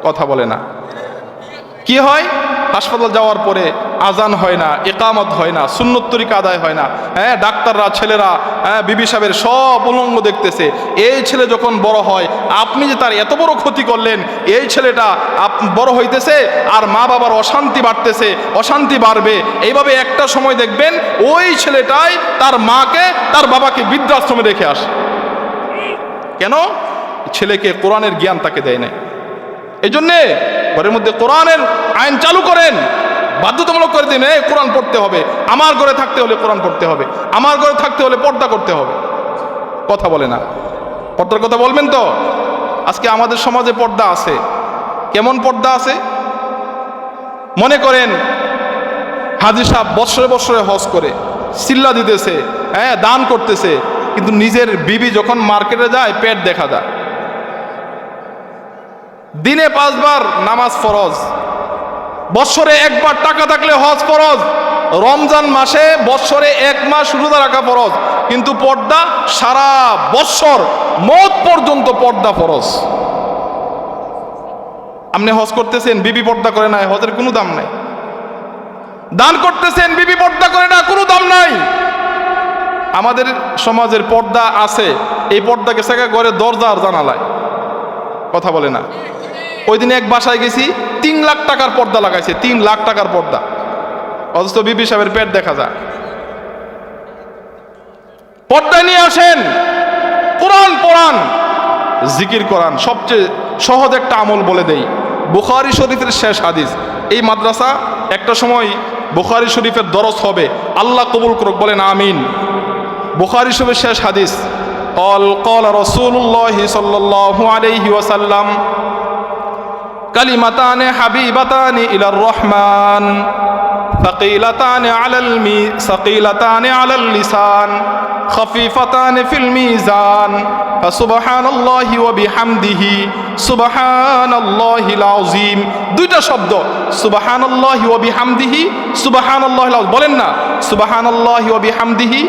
কথা বলে না। কি হয়? হাসপাতাল যাওয়ার পরে আজান হয় না, ইকামত হয় না, সুন্নত তরিকা আদায় হয় না। ডাক্তাররা, ছেলেরা, বিবি সাহেবের সব উলঙ্গ দেখতেছে। এই ছেলে যখন বড় হয়, আপনি যে তার এত বড় ক্ষতি করলেন, এই ছেলেটা বড় হইতেছে আর মা বাবার অশান্তি বাড়তেছে, অশান্তি বাড়বে। এইভাবে একটা সময় দেখবেন ওই ছেলেটাই তার মাকে, তার বাবাকে বৃদ্ধাশ্রমে রেখে আসে। কেন? ছেলেকে কোরআনের জ্ঞান তাকে দেয় নাই। এই জন্যে ঘরের মধ্যে কোরআনের আইন চালু করেন, বাধ্যতামূলক করে দিন, কোরআন পড়তে হবে। আমার ঘরে থাকতে হলে কোরআন পড়তে হবে, আমার ঘরে থাকতে হলে পর্দা করতে হবে। কথা বলে না। পর্দার কথা বলবেন তো? আজকে আমাদের সমাজে পর্দা আছে। কেমন পর্দা আছে? মনে করেন হাজী সাহেব বছরে বছরে হজ করে, সিল্লা দিতেছে, দান করতেছে, কিন্তু নিজের বিবি যখন মার্কেটে যায় পেট দেখা যায়। দিনে 5 বার নামাজ ফরজ, বছরে 1 বার টাকা থাকলে হজ ফরজ, রমজান মাসে বৎসরে 1 মাস রোজা রাখা ফরজ, কিন্তু পর্দা সারা বৎসর মওত পর্যন্ত পর্দা ফরজ। আপনি হজ করতেছেন, বিবি পর্দা করে না, হজের কোনো দাম নাই। দান করতেছেন, বিবি পর্দা করে না, কোনো দাম নাই। আমাদের সমাজের পর্দা আছে, এই পর্দাকে সেকা করে দরজা আর জানালায় কথা বলে না। ওই দিনে এক বাসায় গেছি, 3 লাখ টাকার পর্দা লাগাইছে, 3 লাখ টাকার পর্দা, অথচ বিবি সাহেবের পেট দেখা যায়। পর্দা নিয়ে আসেন, কোরআন পড়ান, জিকির করান। সবচেয়ে সহজ একটা আমল বলে দেই, বুখারী শরীফের শেষ হাদিস। এই মাদ্রাসা একটা সময় বুখারী শরীফের দরস হবে, আল্লাহ কবুল করুক, বলেন আমিন। বুখারী শরীফের শেষ হাদিস, قال رسول الله صلى الله عليه وسلم كلمتان حبيبتان إلى الرحمن ثقيلتان على اللسان خفيفتان في الميزان فسبحان الله وبحمده سبحان الله العظيم। দুইটা শব্দ, সুবহানাল্লাহি ওয়া বিহামদিহি, সুবহানাল্লাহিল আযীম। বলেন না সুবহানাল্লাহি ওয়া বিহামদিহি,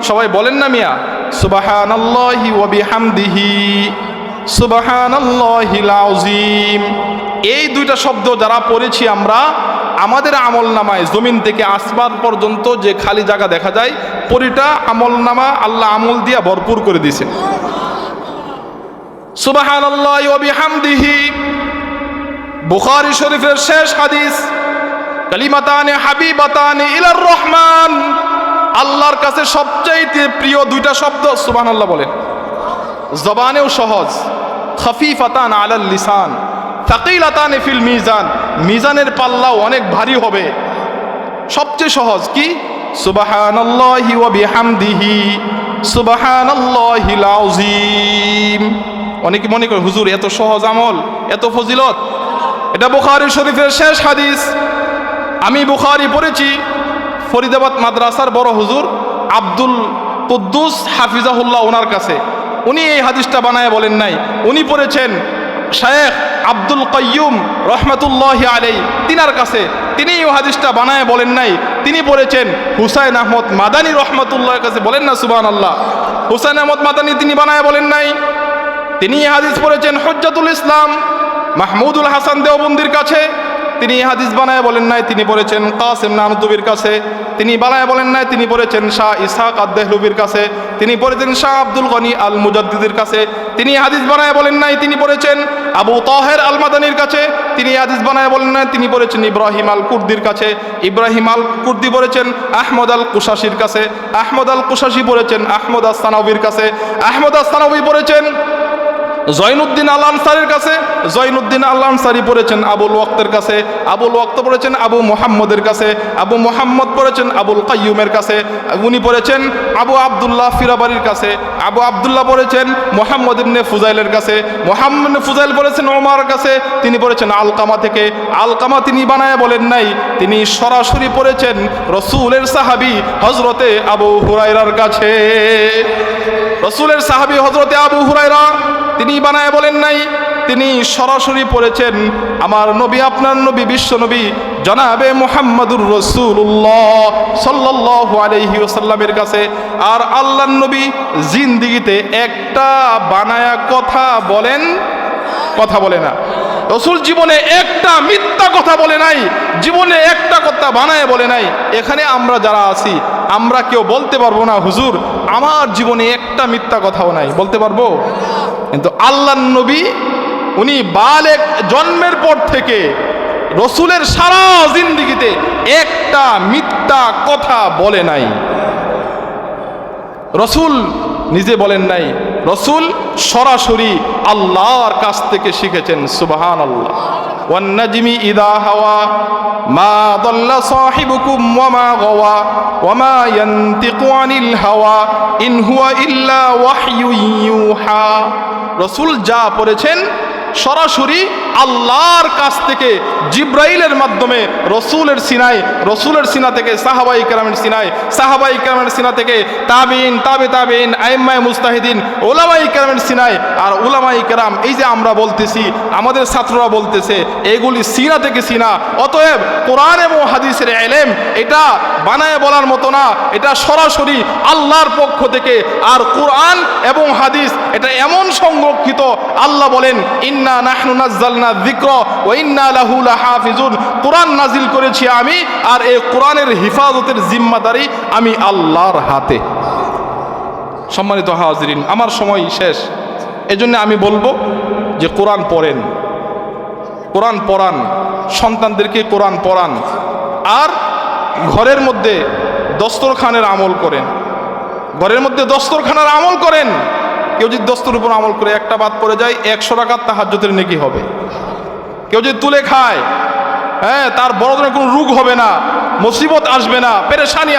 সবাই বলেন না মিয়া, সুবহানাল্লাহি ওয়া বিহামদিহি সুবহানাল্লাহিল আযীম। এই দুইটা শব্দ যারা পড়েছি আমরা, আমাদের আমলনামায় জমিন থেকে আসমান পর্যন্ত যে খালি জায়গা দেখা যায়, পুরোটা আমলনামা আল্লাহ আমল দিয়া ভরপুর করে দিয়েছেন। সুবহানাল্লাহি ওয়া বিহামদিহি, বুখারী শরীফের শেষ হাদিস। কালিমাতানে হাবিবাতানে ইলার রহমান, আল্লাহর কাছে সবচাইতে প্রিয় দুইটা শব্দ, সুবহানাল্লাহ বলেন। জবানেও সহজ, খাফিফাতান আলাল লিসান সাকিলাতান ফিল মিজান, মিজানের পাল্লাও অনেক ভারী হবে। সবচেয়ে সহজ কি? সুবহানাল্লাহি ওয়া বিহামদিহি সুবহানাল্লাহিল আযীম। অনেকে মনে করে হুজুর এত সহজ আমল, এত ফজিলত। এটা বুখারী শরীফের শেষ হাদিস। আমি বুখারী পড়েছি, ফরিদাবাদ মাদ্রাসার বড় হুজুর আব্দুল কুদ্দুস হাফিজাহুল্লাহ ওনার কাছে। উনি এই হাদিসটা বানায় বলেন নাই, উনি পড়েছেন শায়েখ আব্দুল কাইয়ুম রহমাতুল্লাহি আলাইহি তিনার কাছে। তিনি এই হাদিসটা বানায় বলেন নাই, তিনি পড়েছেন হুসাইন আহমদ মাদানী রহমাতুল্লাহর কাছে। বলেন না সুবহানাল্লাহ। হুসাইন আহমদ মাদানী তিনি বানায় বলেন নাই, তিনি এই হাদিস পড়েছেন হুজ্জাতুল ইসলাম মাহমুদুল হাসান দেওবন্দির কাছে। তিনি এই হাদিস বানায় বলেন নাই, তিনি পড়েছেন কাসিম নানুতুবির কাছে। তিনি বানায় বলেন নাই, তিনি পড়েছেন শাহ ইসহাক আদ-দেহলভির কাছে। তিনি পড়েছেন শাহ আব্দুল গনি আল মুজাদ্দিদের কাছে। তিনি হাদিস বানায় বলেন নাই, তিনি পড়েছেন আবু তাহের আল মাদানির কাছে। তিনি হাদিস বানায় বলেন নাই, তিনি পড়েছেন ইব্রাহিম আল কুর্দির কাছে। ইব্রাহিম আল কুর্দি পড়েছেন আহমদ আল কুশাশির কাছে। আহমদ আল কুশাশি পড়েছেন আহমদ আস-সানাউবির কাছে। আহমদ আস-সানাউবি পড়েছেন জয়নুদ্দিন আল আনসারির কাছে। জয়নুদ্দিন আল আনসারি পড়েছেন আবুল ওয়াক্তের কাছে। আবুল ওয়াক্ত পড়েছেন আবু মুহাম্মদের কাছে। আবু মুহাম্মদ পড়েছেন আবুল কাইয়ুমের কাছে। উনি পড়েছেন আবু আব্দুল্লাহ ফিরাবারির কাছে। আবু আব্দুল্লাহ পড়েছেন মুহাম্মদ ইবনে ফুজাইলের কাছে। মুহাম্মদ ইবনে ফুজাইল পড়েছেন ওমর কাছে। তিনি পড়েছেন আলকামা থেকে। আলকামা তিনি বানায় বলেন নাই, তিনি সরাসরি পড়েছেন রসুলের সাহাবী হযরতে আবু হুরায়রার কাছে। রসুলের সাহাবী হযরতে আবু হুরায়রা তিনি বানায় বলেন নাই, তিনি সরাসরি পড়েছেন আমার নবী, আপনার নবী, বিশ্ব নবী জনাবে মুহাম্মাদুর রাসূলুল্লাহ সাল্লাল্লাহু আলাইহি ওয়াসাল্লামের কাছে। আর আল্লাহর নবী জিন্দেগিতে একটা বানায়া কথা বলে না। রসুল জীবনে একটা মিথ্যা কথা বলে নাই, জীবনে একটা কথা বানায় বলে নাই। এখানে আমরা যারা আছি, আমরা কেউ বলতে পারবো না হুজুর আমার জীবনে একটা মিথ্যা কথাও নাই, বলতে পারবো? কিন্তু আল্লাহর নবী উনি বালেগ জন্মের পর থেকে রসুলের সারা জিন্দেগিতে একটা মিথ্যা কথা বলে নাই। রসুল নিজে বলেন নাই, রসুল সরাসরি আল্লাহর কাছ থেকে শিখেছেন। সুবহানাল্লাহ। ওয়ান নাজমি ইযা হাওয়া মা দাল্লা সাহিবুকুম ওয়া মা গাওয়া ওয়া মা ইয়ানতিকু আনিল হাওয়া ইন হুয়া ইল্লা ওয়াহয়ু ইউহা। রসুল যা পড়েছেন সরাসরি আল্লাহর কাছ থেকে জিব্রাইলের মাধ্যমে রসুলের সিনা থেকে সাহাবাই কেরামের সিনায়, সাহাবাই কেরামের সিনা থেকে তাবিন, তাবিন, আইম্মায়ে মুজতাহিদিন, উলামায়ে কেরামের সিনায়। আর উলামায়ে কেরাম এই যে আমরা বলতেছি, আমাদের ছাত্ররা বলতেছে, এগুলি সিনা থেকে সিনা। অতএব কোরআন এবং হাদিসের ইলম এটা বানায় বলার মতো না, এটা সরাসরি আল্লাহর পক্ষ থেকে। আর কোরআন এবং হাদিস এটা এমন সংরক্ষিত, আল্লাহ বলেন ইন্না নাহনু নাযালনা যিকরা ওয়া ইন্না লাহু লাহাফিজুন। কোরআন নাজিল করেছি আমি, আর এই কোরআনের হিফাজতের জিম্মাদারি আমি আল্লাহর হাতে। সম্মানিত হাজিরিন, আমার সময় শেষ, এজন্য আমি বলবো যে কোরআন পড়েন, কোরআন পড়ান, সন্তানদেরকে কোরআন পড়ান, আর ঘরের মধ্যে দস্তরখানের আমল করেন, ঘরের মধ্যে দস্তরখানার আমল করেন। কেউ যদি দস্তর উপর আমল করে একটা বাদ পড়ে যায়, 100 রাকাত তাহাজ্জুদের নেকি হবে। কেউ যদি তুলে খায়, হ্যাঁ, তার বড় ধরনের কোনো রোগ হবে না, মুসিবত আসবে না, পেরেশানি